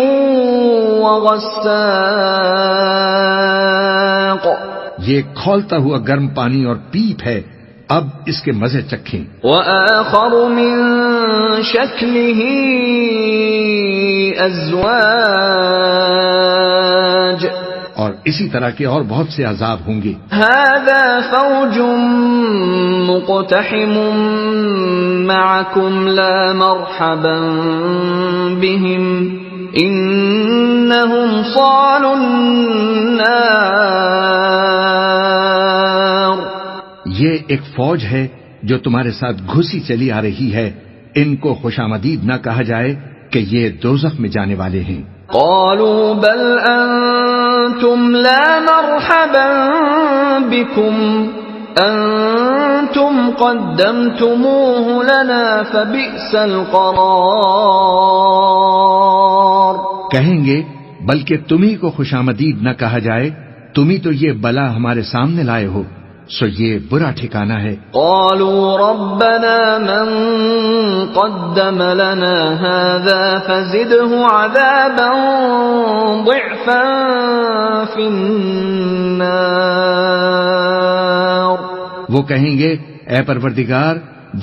وغساق. یہ کھولتا ہوا گرم پانی اور پیپ ہے، اب اس کے مزے چکھیں. وآخر من شكله أزواج. اور اسی طرح کے اور بہت سے عذاب ہوں گے. هذا فوج مقتحم معكم لا مرحبا بهم انهم صالوا النار. یہ ایک فوج ہے جو تمہارے ساتھ گھسی چلی آ رہی ہے، ان کو خوشامدید نہ کہا جائے کہ یہ دوزخ میں جانے والے ہیں. قالوا بل انتم لا مرحبا بكم انتم قدمتموه لنا فبئس القرار. کہیں گے بلکہ تمہیں کو خوشامدید نہ کہا جائے، تمہیں تو یہ بلا ہمارے سامنے لائے ہو، سو یہ برا ٹھکانہ ہے. قالوا ربنا من قدم لنا هذا فزده عذابا ضعفا في النار. وہ کہیں گے اے پروردگار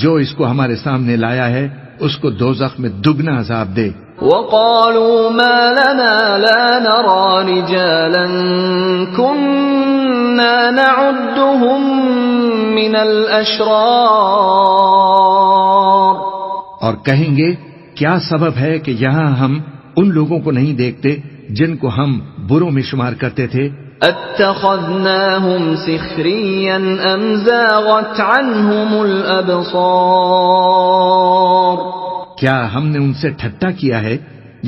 جو اس کو ہمارے سامنے لایا ہے اس کو دوزخ میں دگنا عذاب دے. وقالوا ما لنا لا نرى رجالا كنا نعدهم من الاشرار. اور کہیں گے کیا سبب ہے کہ یہاں ہم ان لوگوں کو نہیں دیکھتے جن کو ہم بروں میں شمار کرتے تھے. اتخذناهم سخريا ام زاغت عنهم الابصار. کیا ہم نے ان سے ٹھٹا کیا ہے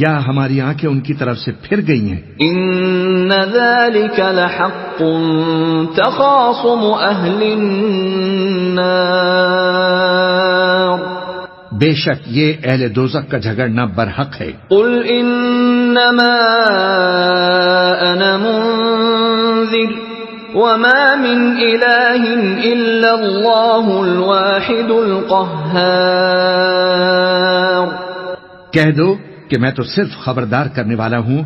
یا ہماری آنکھیں ان کی طرف سے پھر گئی ہیں؟ ان ذلك لحق تخاصم اهل النار. بے شک یہ اہل دوزخ کا جھگڑنا برحق ہے. قل انما انا منذر وما من الہ الا اللہ الواحد القہار. کہہ دو کہ میں تو صرف خبردار کرنے والا ہوں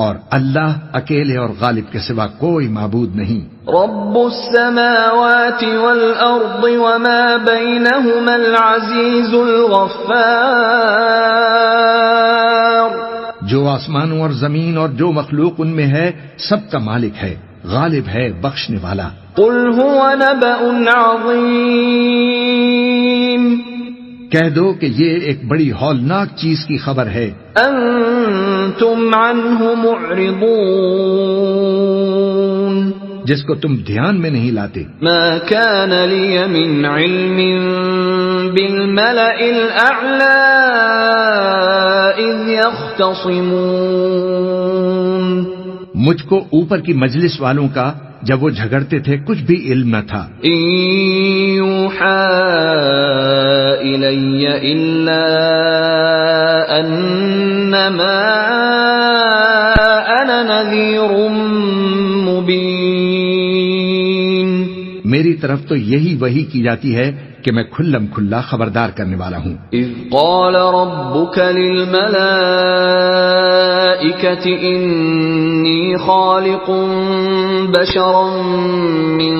اور اللہ اکیلے اور غالب کے سوا کوئی معبود نہیں. رب السماوات والارض وما بینہما العزیز الغفار. جو آسمانوں اور زمین اور جو مخلوق ان میں ہے سب کا مالک ہے، غالب ہے، بخشنے والا. قل هو نبأ عظیم. کہہ دو کہ یہ ایک بڑی ہولناک چیز کی خبر ہے. انتم عنہ معرضون. جس کو تم دھیان میں نہیں لاتے. ما كان لي من علم بالملأ الأعلى إذ يختصمون. مجھ کو اوپر کی مجلس والوں کا جب وہ جھگڑتے تھے کچھ بھی علم نہ تھا. إن يوحى إلي إلا أنما أنا نذير مبين. میری طرف تو یہی وحی کی جاتی ہے کہ میں کھلم کھلا خبردار کرنے والا ہوں۔ اذ قال ربك للملائكة انی خالق بشرا من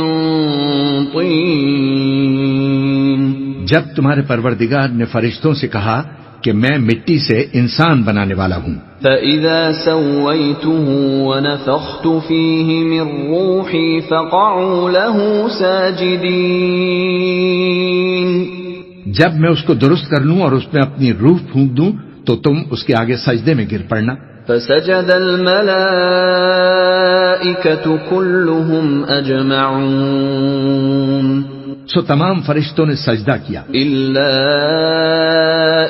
طین، جب تمہارے پروردگار نے فرشتوں سے کہا کہ میں مٹی سے انسان بنانے والا ہوں، فَإِذَا سَوَّيْتُهُ وَنَفَخْتُ فِيهِ مِنْ رُوحِي فَقَعُوا لَهُ سَاجِدِينَ، جب میں اس کو درست کر لوں اور اس میں اپنی روح پھونک دوں تو تم اس کے آگے سجدے میں گر پڑنا۔ فَسَجَدَ الْمَلَائِكَةُ كُلُّهُمْ أَجْمَعُونَ، سو تمام فرشتوں نے سجدہ کیا إِلَّا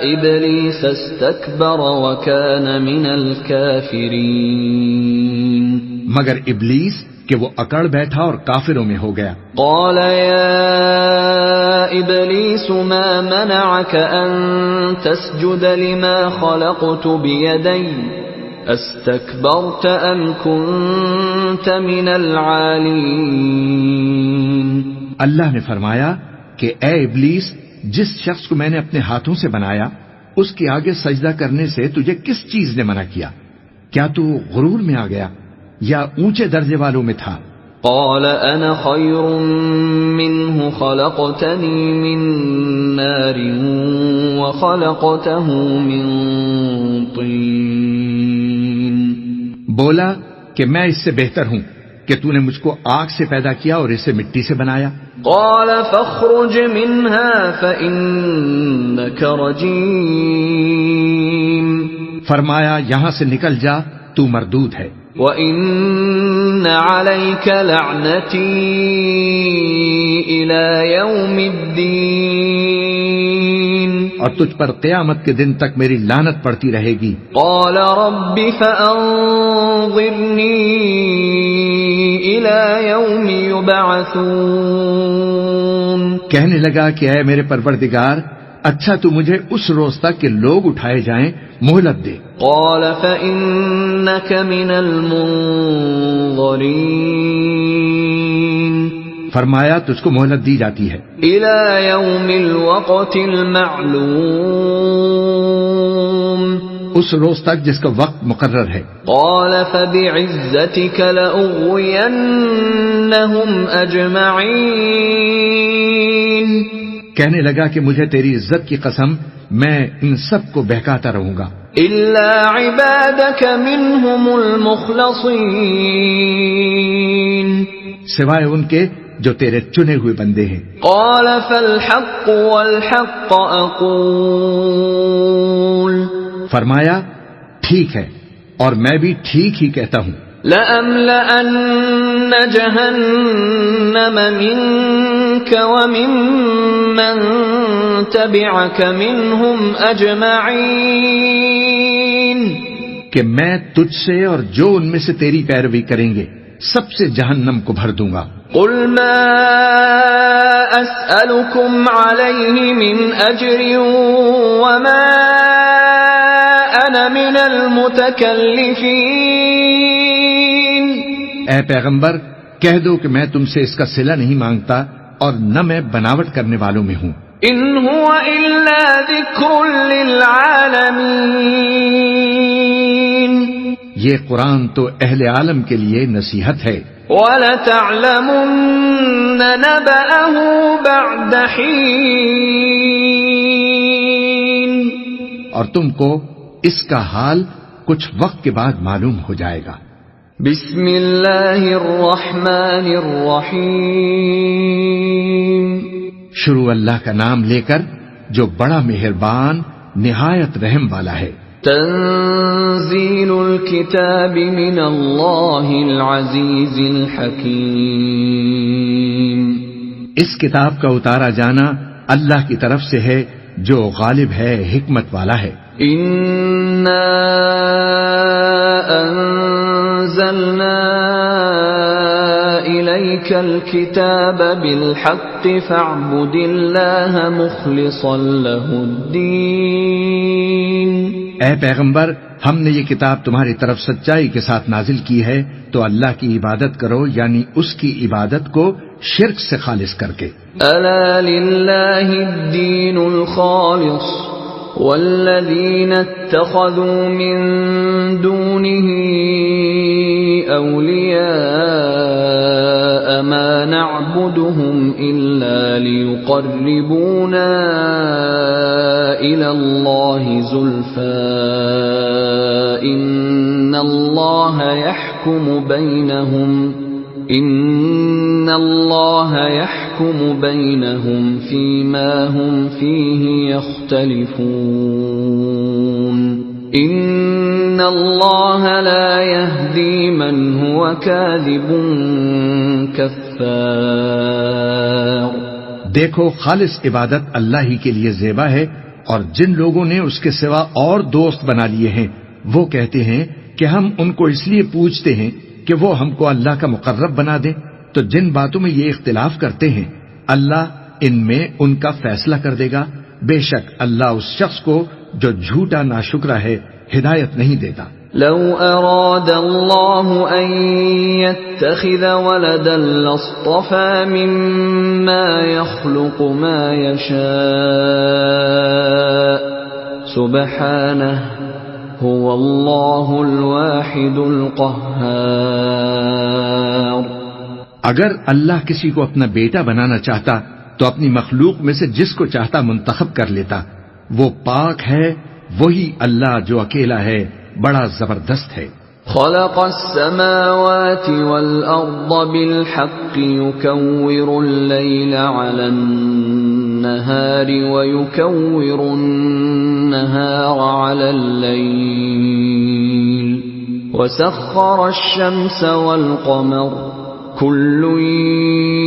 إِبْلِيسَ اسْتَكْبَرَ وَكَانَ مِنَ الْكَافِرِينَ، مگر ابلیس کہ وہ اکڑ بیٹھا اور کافروں میں ہو گیا۔ قال يا إبليس ما منعك أن تسجد لما خلقت بيدي استكبرت أم كنت من العالين؟ اللہ نے فرمایا کہ اے ابلیس، جس شخص کو میں نے اپنے ہاتھوں سے بنایا اس کے آگے سجدہ کرنے سے تجھے کس چیز نے منع کیا؟ کیا تو غرور میں آ گیا یا اونچے درجے والوں میں تھا؟ قال انا خير منه خلقتني من نار وخلقته من طين، بولا کہ میں اس سے بہتر ہوں کہ تو نے مجھ کو آگ سے پیدا کیا اور اسے مٹی سے بنایا۔ قال فاخرج منها فإنك رجيم، فرمایا یہاں سے نکل جا، تو مردود ہے۔ وَإِنَّ عَلَيْكَ لَعْنَتِي إِلَى يَوْمِ الدِّينِ، اور تجھ پر قیامت کے دن تک میری لعنت پڑتی رہے گی۔ قال رب فأنظرني إلى يوم يبعثون، کہنے لگا کہ اے میرے پروردگار، اچھا تو مجھے اس روز تک کہ لوگ اٹھائے جائیں مہلت دے۔ قال فإنك من المنظرين، فرمایا تجھ کو مہلت دی جاتی ہے إلى يوم الوقت المعلوم، اس روز تک جس کا وقت مقرر ہے۔ قال فبعزتك لأغوينهم أجمعين، کہنے لگا کہ مجھے تیری عزت کی قسم میں ان سب کو بہکاتا رہوں گا إلا عبادك منهم المخلصين، سوائے ان کے جو تیرے چنے ہوئے بندے ہیں۔ قال فالحق والحق أقول، فرمایا ٹھیک ہے اور میں بھی ٹھیک ہی کہتا ہوں۔ لأملأن جهنم منك وممن تبعك منهم أجمعين، کہ میں تجھ سے اور جو ان میں سے تیری پیروی کریں گے سب سے جہنم کو بھر دوں گا۔ قل ما أسألكم عليه من أجر وما أنا من المتكلفين، اے پیغمبر کہہ دو کہ میں تم سے اس کا صلہ نہیں مانگتا اور نہ میں بناوٹ کرنے والوں میں ہوں۔ إن هو إلا ذكر للعالمين، یہ قرآن تو اہل عالم کے لیے نصیحت ہے۔ وَلَتَعْلَمُنَّ نَبَأَهُ بَعْدَ حِينٍ، اور تم کو اس کا حال کچھ وقت کے بعد معلوم ہو جائے گا۔ بسم اللہ الرحمن الرحیم، شروع اللہ کا نام لے کر جو بڑا مہربان نہایت رحم والا ہے۔ تنزیل الکتاب من اللہ العزیز الحکیم، اس کتاب کا اتارا جانا اللہ کی طرف سے ہے جو غالب ہے، حکمت والا ہے۔ انا انزلنا الیک الکتاب بالحق فاعبد اللہ مخلصا لہ الدین، اے پیغمبر ہم نے یہ کتاب تمہاری طرف سچائی کے ساتھ نازل کی ہے تو اللہ کی عبادت کرو، یعنی اس کی عبادت کو شرک سے خالص کر کے۔ الا للہ الدین الخالص والذین اتخذوا من دونه اولیاء ما نعبدهم الا ليقربونا الى الله زلفى ان الله يحكم بينهم فيما هم فيه يختلفون ان الله لا يهدي من هو كاذب كفار۔ دیکھو خالص عبادت اللہ ہی کے لیے زیبا ہے، اور جن لوگوں نے اس کے سوا اور دوست بنا لیے ہیں وہ کہتے ہیں کہ ہم ان کو اس لیے پوچھتے ہیں کہ وہ ہم کو اللہ کا مقرب بنا دیں، تو جن باتوں میں یہ اختلاف کرتے ہیں اللہ ان میں ان کا فیصلہ کر دے گا۔ بے شک اللہ اس شخص کو جو جھوٹا ناشکرا ہے ہدایت نہیں دیتا۔ لو اراد اللہ ان يتخذ ولدا لاصطفى مما يخلق ما يشاء سبحانه هو اللہ الواحد القہار۔ اگر اللہ کسی کو اپنا بیٹا بنانا چاہتا تو اپنی مخلوق میں سے جس کو چاہتا منتخب کر لیتا۔ وہ پاک ہے، وہی اللہ جو اکیلا ہے، بڑا زبردست ہے۔ خلق السماوات والأرض بالحق يكور الليل على النهار ويكور النهار على الليل وسخر الشمس والقمر كل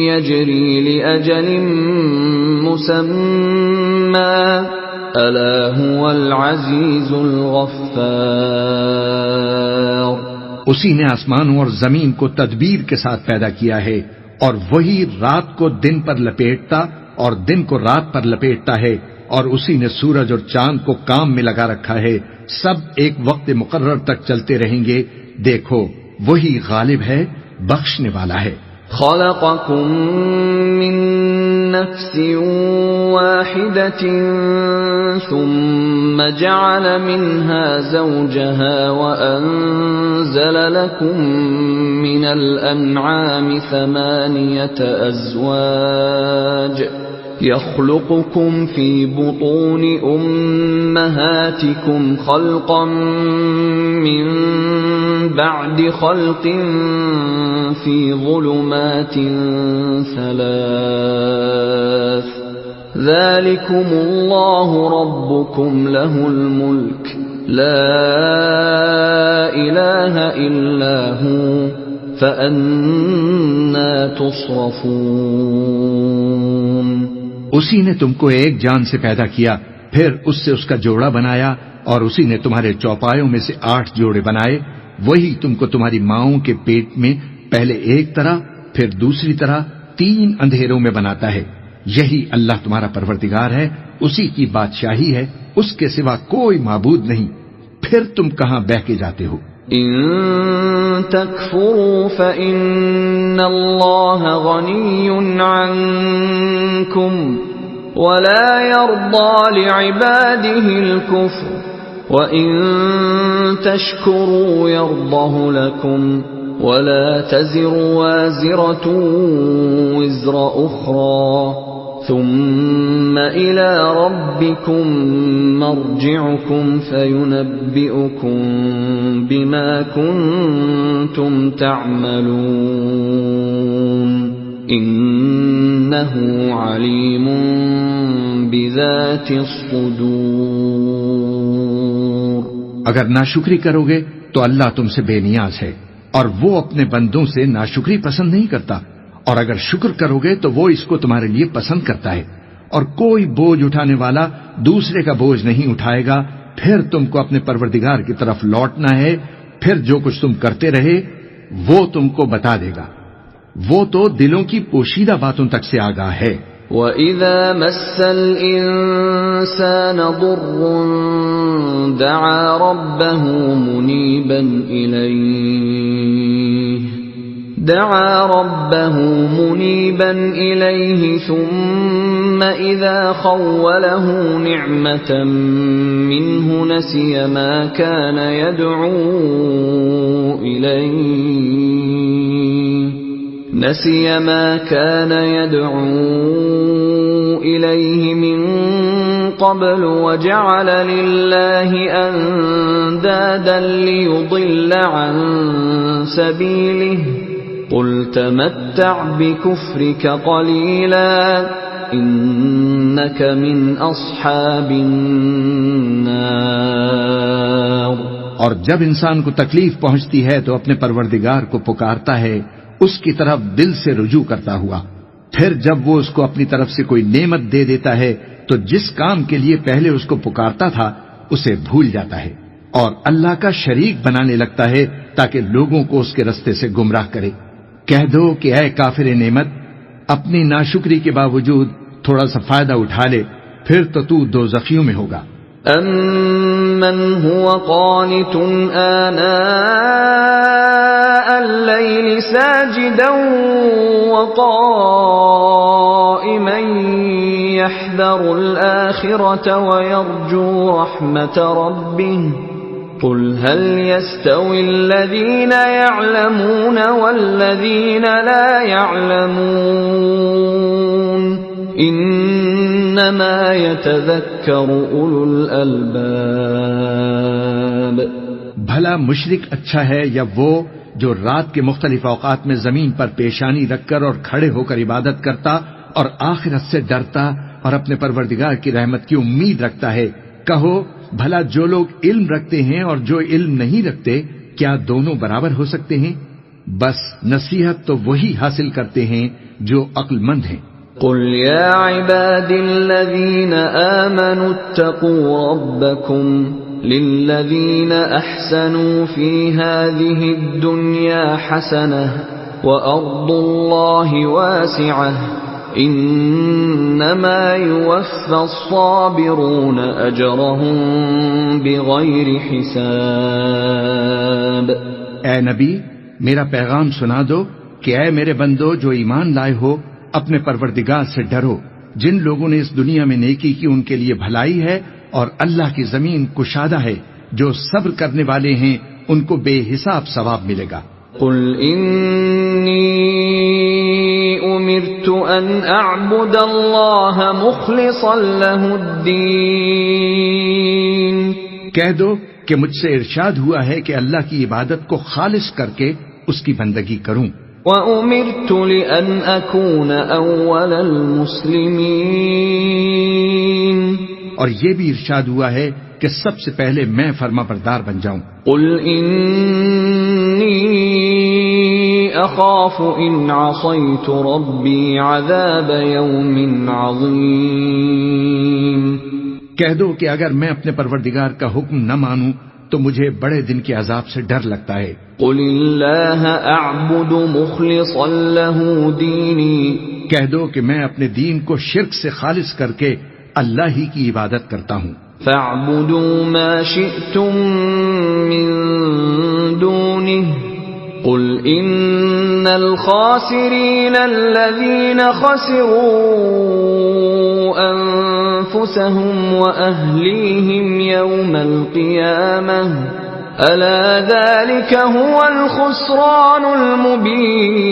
يجري لأجل مسمى ألا هو العزيز الغفار۔ اسی نے آسمانوں اور زمین کو تدبیر کے ساتھ پیدا کیا ہے، اور وہی رات کو دن پر لپیٹتا اور دن کو رات پر لپیٹتا ہے، اور اسی نے سورج اور چاند کو کام میں لگا رکھا ہے، سب ایک وقت مقرر تک چلتے رہیں گے۔ دیکھو وہی غالب ہے، بخشنے والا ہے۔ خلقكم من نفس واحدة ثم جعل منها زوجها وأنزل لكم من الأنعام 8 أزواج يخلقكم في بطون أمهاتكم خلقا من بعد خلق في ظلمات 3 ذلكم الله ربكم له الملك لا إله إلا هو فأنا تصرفون۔ اسی نے تم کو ایک جان سے پیدا کیا، پھر اس سے اس کا جوڑا بنایا، اور اسی نے تمہارے چوپایوں میں سے 8 جوڑے بنائے۔ وہی تم کو تمہاری ماؤں کے پیٹ میں پہلے ایک طرح پھر دوسری طرح 3 اندھیروں میں بناتا ہے۔ یہی اللہ تمہارا پروردگار ہے، اسی کی بادشاہی ہے، اس کے سوا کوئی معبود نہیں۔ پھر تم کہاں بہہ کے جاتے ہو؟ ان تکفروا فإن اللہ غنی عنکم ولا يرضى لعباده الكفر وَإِن تَشْكُرُوا يَرْضَهُ لَكُمْ وَلَا تَزِرُ وَازِرَةٌ وِزْرَ أُخْرَى ثُمَّ إِلَى رَبِّكُمْ مَرْجِعُكُمْ فَيُنَبِّئُكُمْ بِمَا كُنْتُمْ تَعْمَلُونَ إِنَّهُ عَلِيمٌ بِذَاتِ الصُّدُورِ۔ اگر ناشکری کرو گے تو اللہ تم سے بے نیاز ہے، اور وہ اپنے بندوں سے ناشکری پسند نہیں کرتا، اور اگر شکر کرو گے تو وہ اس کو تمہارے لیے پسند کرتا ہے، اور کوئی بوجھ اٹھانے والا دوسرے کا بوجھ نہیں اٹھائے گا۔ پھر تم کو اپنے پروردگار کی طرف لوٹنا ہے، پھر جو کچھ تم کرتے رہے وہ تم کو بتا دے گا، وہ تو دلوں کی پوشیدہ باتوں تک سے آگاہ ہے۔ وَإِذَا مَسَّ الْإِنسَانَ ضُرٌّ دَعَا رَبَّهُ مُنِيبًا إِلَيْهِ دعا ربه منيبا إليه ثم إذا خوله نعمة منه نسي ما كان يدعو إليه من قبل وجعل لله أندادا ليضل عن سبيله قل تمتع بكفرك قليلا إنك من أصحاب النار. اور جب انسان کو تکلیف پہنچتی ہے تو اپنے پروردگار کو پکارتا ہے اس کی طرف دل سے رجوع کرتا ہوا. پھر جب وہ اس کو اپنی طرف سے کوئی نعمت دے دیتا ہے تو جس کام کے لیے پہلے اس کو پکارتا تھا اسے بھول جاتا ہے اور اللہ کا شریک بنانے لگتا ہے تاکہ لوگوں کو اس کے رستے سے گمراہ کرے. کہہ دو کہ اے کافر نعمت، اپنی ناشکری کے باوجود تھوڑا سا فائدہ اٹھا لے، پھر تو دوزخیوں میں ہوگا. أَمَّنْ هُوَ قَانِتٌ آنَاءَ اللَّيْلِ سَاجِدًا وَقَائِمًا يَحْذَرُ الْآخِرَةَ وَيَرْجُو رَحْمَةَ رَبِّهِ قُلْ هَلْ يَسْتَوِي الَّذِينَ يَعْلَمُونَ وَالَّذِينَ لَا يَعْلَمُونَ انما يتذكر اولو الالباب. بھلا مشرک اچھا ہے یا وہ جو رات کے مختلف اوقات میں زمین پر پیشانی رکھ کر اور کھڑے ہو کر عبادت کرتا اور آخرت سے ڈرتا اور اپنے پروردگار کی رحمت کی امید رکھتا ہے. کہو بھلا جو لوگ علم رکھتے ہیں اور جو علم نہیں رکھتے کیا دونوں برابر ہو سکتے ہیں؟ بس نصیحت تو وہی حاصل کرتے ہیں جو عقل مند ہیں. قل يا عباد الذين آمنوا اتقوا ربكم للذين أحسنوا في هذه الدنيا حسنة وأرض الله واسعة إنما يوفى الصابرون أجرهم بغير حساب. اے نبی، میرا پیغام سنا دو کہ اے میرے بندو جو ایمان لائے ہو، اپنے پروردگار سے ڈرو. جن لوگوں نے اس دنیا میں نیکی کی ان کے لیے بھلائی ہے اور اللہ کی زمین کشادہ ہے. جو صبر کرنے والے ہیں ان کو بے حساب ثواب ملے گا. قل انی امرت ان اعبد اللہ مخلصا له الدین. کہہ دو کہ مجھ سے ارشاد ہوا ہے کہ اللہ کی عبادت کو خالص کر کے اس کی بندگی کروں. وَأُمِرْتُ لِأَنْ أَكُونَ أَوَّلَ الْمُسْلِمِينَ. اور یہ بھی ارشاد ہوا ہے کہ سب سے پہلے میں فرما بردار بن جاؤں. قُلْ إِنِّي أَخَافُ إِنْ عَصَيْتُ رَبِّي عَذَابَ يَوْمٍ عَظِيمٍ. کہہ دو کہ اگر میں اپنے پروردگار کا حکم نہ مانوں تو مجھے بڑے دن کے عذاب سے ڈر لگتا ہے. قل اللہ اعبد مخلصا له دینی. کہہ دو کہ میں اپنے دین کو شرک سے خالص کر کے اللہ ہی کی عبادت کرتا ہوں. فاعبدوا ما شئتم من دونه قل ان الخاسرین الذین خسروا انفسهم واهلیهم یوم القیامة الا ذلك هو الخسران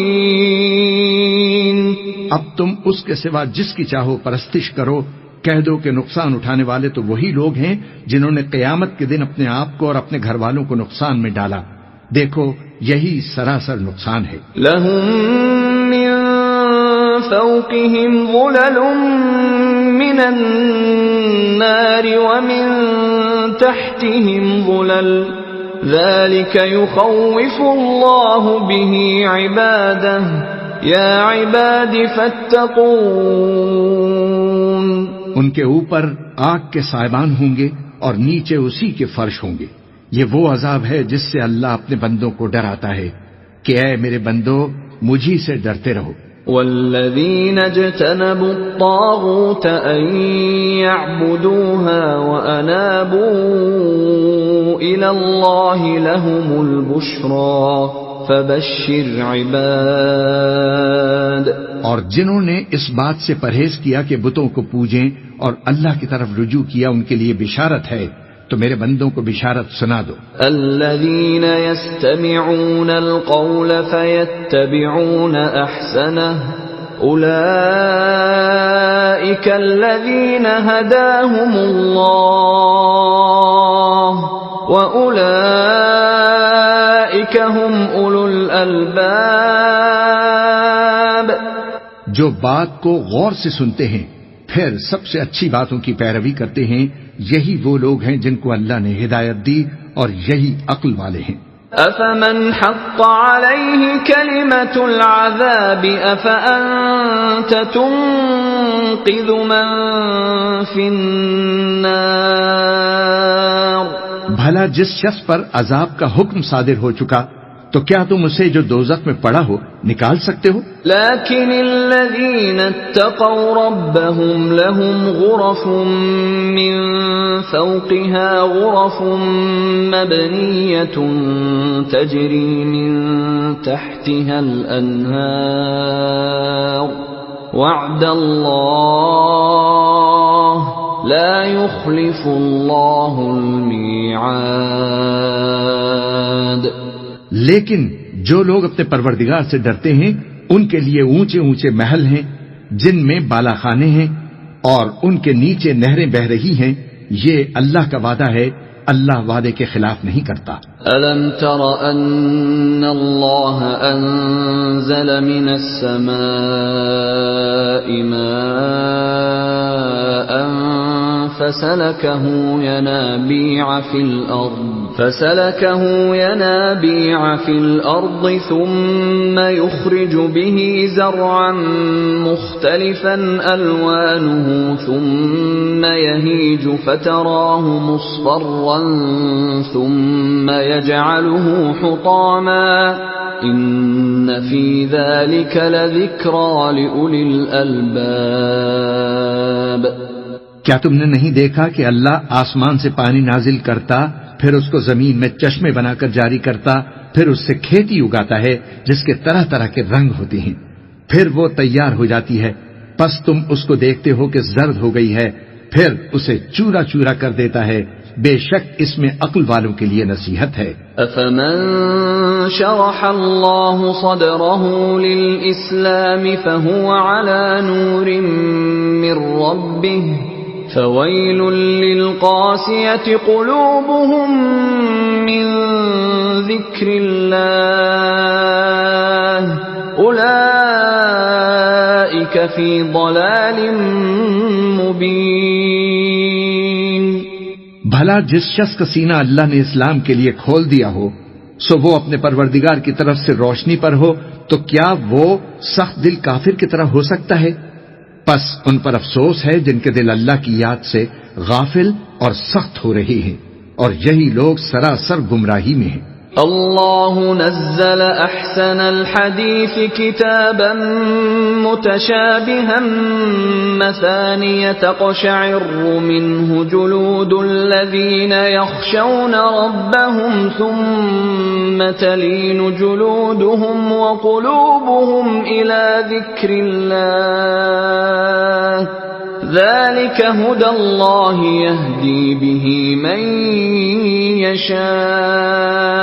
المبین. اب تم اس کے سوا جس کی چاہو پرستش کرو. کہہ دو کہ نقصان اٹھانے والے تو وہی لوگ ہیں جنہوں نے قیامت کے دن اپنے آپ کو اور اپنے گھر والوں کو نقصان میں ڈالا. دیکھو یہی سراسر نقصان ہے. لهم من فوقهم ظلل من النار ومن تحتهم ظلل ذلك يخوف الله به عباده يا عباد فاتقون. ان کے اوپر آگ کے سائبان ہوں گے اور نیچے اسی کے فرش ہوں گے. یہ وہ عذاب ہے جس سے اللہ اپنے بندوں کو ڈراتا ہے کہ اے میرے بندو مجھی سے ڈرتے رہو. والذین اجتنبوا الطاغوت ان يعبدوها وانابوا الى اللہ لهم البشرى فبشر عباد. اور جنہوں نے اس بات سے پرہیز کیا کہ بتوں کو پوجیں اور اللہ کی طرف رجوع کیا، ان کے لیے بشارت ہے، تو میرے بندوں کو بشارت سنا دو. الذين يستمعون القول فيتبعون احسنه اولئك الذين هداهم الله واولئك هم اولو الالباب. جو بات کو غور سے سنتے ہیں پھر سب سے اچھی باتوں کی پیروی کرتے ہیں، یہی وہ لوگ ہیں جن کو اللہ نے ہدایت دی اور یہی عقل والے ہیں. افمن حق عليه كلمة العذاب افأنت تنقذ من في النار. بھلا جس شخص پر عذاب کا حکم صادر ہو چکا تو کیا تم اسے جو دوزخ میں پڑا ہو نکال سکتے ہو؟ لكن الذين اتقوا ربهم لهم غرف من فوقها غرف مبنية تجري من تحتها الأنهار وعد الله لا يخلف الله الميعاد. لیکن جو لوگ اپنے پروردگار سے ڈرتے ہیں ان کے لیے اونچے اونچے محل ہیں جن میں بالا خانے ہیں اور ان کے نیچے نہریں بہ رہی ہیں. یہ اللہ کا وعدہ ہے، اللہ وعدے کے خلاف نہیں کرتا. ألم تر أن الله أنزل من السماء ماء فسلكه ينابيع في الأرض ثم يخرج به زرعا مختلفا ألوانه ثم يهيج فتراه مصفرا ثم يجعله حطاما إن في ذلك لذكرى لأولي الألباب. کیا تم نے نہیں دیکھا کہ اللہ آسمان سے پانی نازل کرتا، پھر اس کو زمین میں چشمے بنا کر جاری کرتا، پھر اس سے کھیتی اگاتا ہے جس کے طرح طرح کے رنگ ہوتے ہیں، پھر وہ تیار ہو جاتی ہے، پس تم اس کو دیکھتے ہو کہ زرد ہو گئی ہے، پھر اسے چورا چورا کر دیتا ہے. بے شک اس میں عقل والوں کے لیے نصیحت ہے. أفمن شرح الله صدره للإسلام فهو على نور من ربه فويل للقاسية قلوبهم من ذكر الله أولئك في ضلال مبين. بھلا جس شخص کا سینہ اللہ نے اسلام کے لیے کھول دیا ہو سو وہ اپنے پروردگار کی طرف سے روشنی پر ہو، تو کیا وہ سخت دل کافر کی طرح ہو سکتا ہے؟ پس ان پر افسوس ہے جن کے دل اللہ کی یاد سے غافل اور سخت ہو رہے ہیں، اور یہی لوگ سراسر گمراہی میں ہیں. اللہ نزل احسن الحدیث کتابا متشابها مثانیہ تقشعر منه جلود الذین یخشون ربهم ثم تلین جلودهم وقلوبهم الى ذکر اللہ ذلك هدى الله يهدي به من يشاء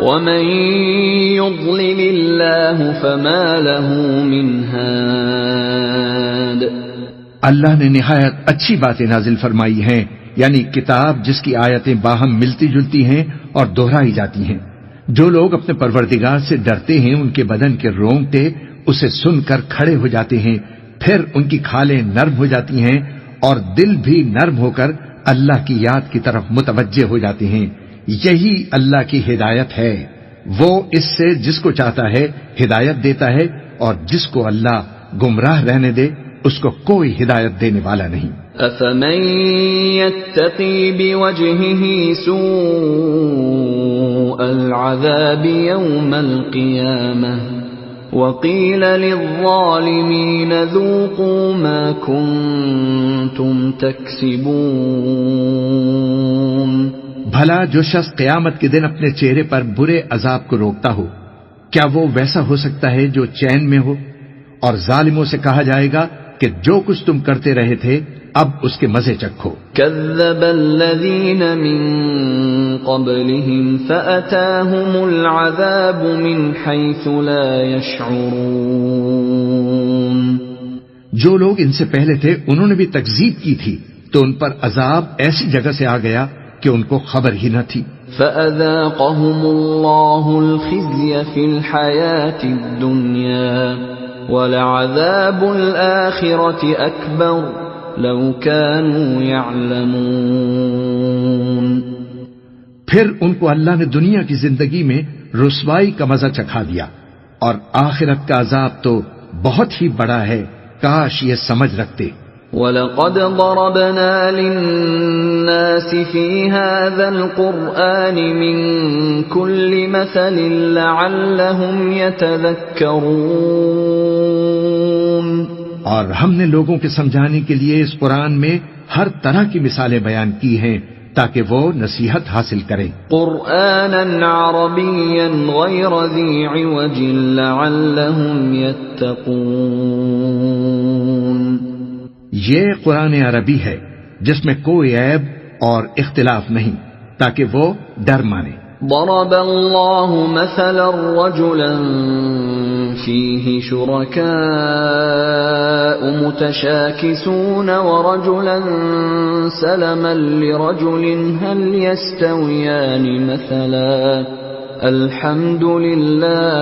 ومن يضلل الله فما له من هاد. اللہ نے نہایت اچھی باتیں نازل فرمائی ہیں، یعنی کتاب جس کی آیتیں باہم ملتی جلتی ہیں اور دہرائی جاتی ہیں. جو لوگ اپنے پروردگار سے ڈرتے ہیں ان کے بدن کے رونگٹے اسے سن کر کھڑے ہو جاتے ہیں، پھر ان کی کھالیں نرم ہو جاتی ہیں اور دل بھی نرم ہو کر اللہ کی یاد کی طرف متوجہ ہو جاتے ہیں. یہی اللہ کی ہدایت ہے، وہ اس سے جس کو چاہتا ہے ہدایت دیتا ہے، اور جس کو اللہ گمراہ رہنے دے اس کو کوئی ہدایت دینے والا نہیں. أفمن يتقي بوجهه سوء العذاب يوم القيامة وقيل للظالمين ذوقوا ما كنتم تكسبون. بھلا جو شخص قیامت کے دن اپنے چہرے پر برے عذاب کو روکتا ہو، کیا وہ ویسا ہو سکتا ہے جو چین میں ہو؟ اور ظالموں سے کہا جائے گا کہ جو کچھ تم کرتے رہے تھے اب اس کے مزے چکھو۔ كذب الذين من قبلهم فأتاهم العذاب من حيث لا يشعرون۔ جو لوگ ان سے پہلے تھے انہوں نے بھی تکذیب کی تھی تو ان پر عذاب ایسی جگہ سے آ گیا کہ ان کو خبر ہی نہ تھی۔ فأذاقهم الله الخزي في الحياة الدنيا ولعذاب الآخرة أكبر لو كانوا يعلمون۔ پھر ان کو اللہ نے دنیا کی زندگی میں رسوائی کا مزہ چکھا دیا، اور آخرت کا عذاب تو بہت ہی بڑا ہے، کاش یہ سمجھ رکھتے۔ وَلَقَدْ ضَرَبْنَا لِلنَّاسِ فِي هَذَا الْقُرْآنِ مِنْ كُلِّ مَثَلٍ لَعَلَّهُمْ يَتَذَكَّرُونَ۔ اور ہم نے لوگوں کے سمجھانے کے لیے اس قرآن میں ہر طرح کی مثالیں بیان کی ہیں تاکہ وہ نصیحت حاصل کریں۔ قرآناً عربیاً غیر ذی عوج لعلہم یتقون۔ یہ قرآن عربی ہے جس میں کوئی عیب اور اختلاف نہیں تاکہ وہ ڈر مانے۔ ضرب اللہ مثلا رجلا فیہ شرکاء متشاکسون ورجلا سلما لرجل هل يستویان مثلا الحمد للہ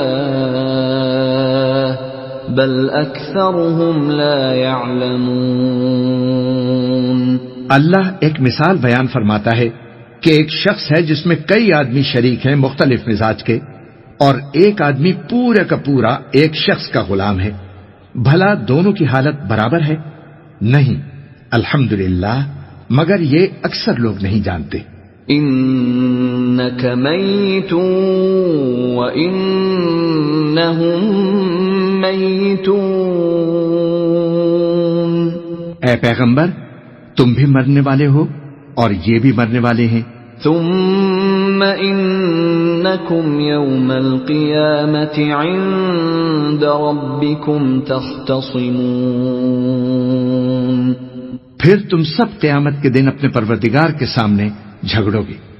بل اکثرهم لا يعلمون۔ اللہ ایک مثال بیان فرماتا ہے کہ ایک شخص ہے جس میں کئی آدمی شریک ہیں مختلف مزاج کے، اور ایک آدمی پورا کا پورا ایک شخص کا غلام ہے، بھلا دونوں کی حالت برابر ہے؟ نہیں، الحمدللہ، مگر یہ اکثر لوگ نہیں جانتے۔ انک میت وانہم میتون۔ اے پیغمبر، تم بھی مرنے والے ہو اور یہ بھی مرنے والے ہیں۔ ثم انکم یوم القیامة عند ربکم تختصمون۔ پھر تم سب قیامت کے دن اپنے پروردگار کے سامنے جھگڑو گے۔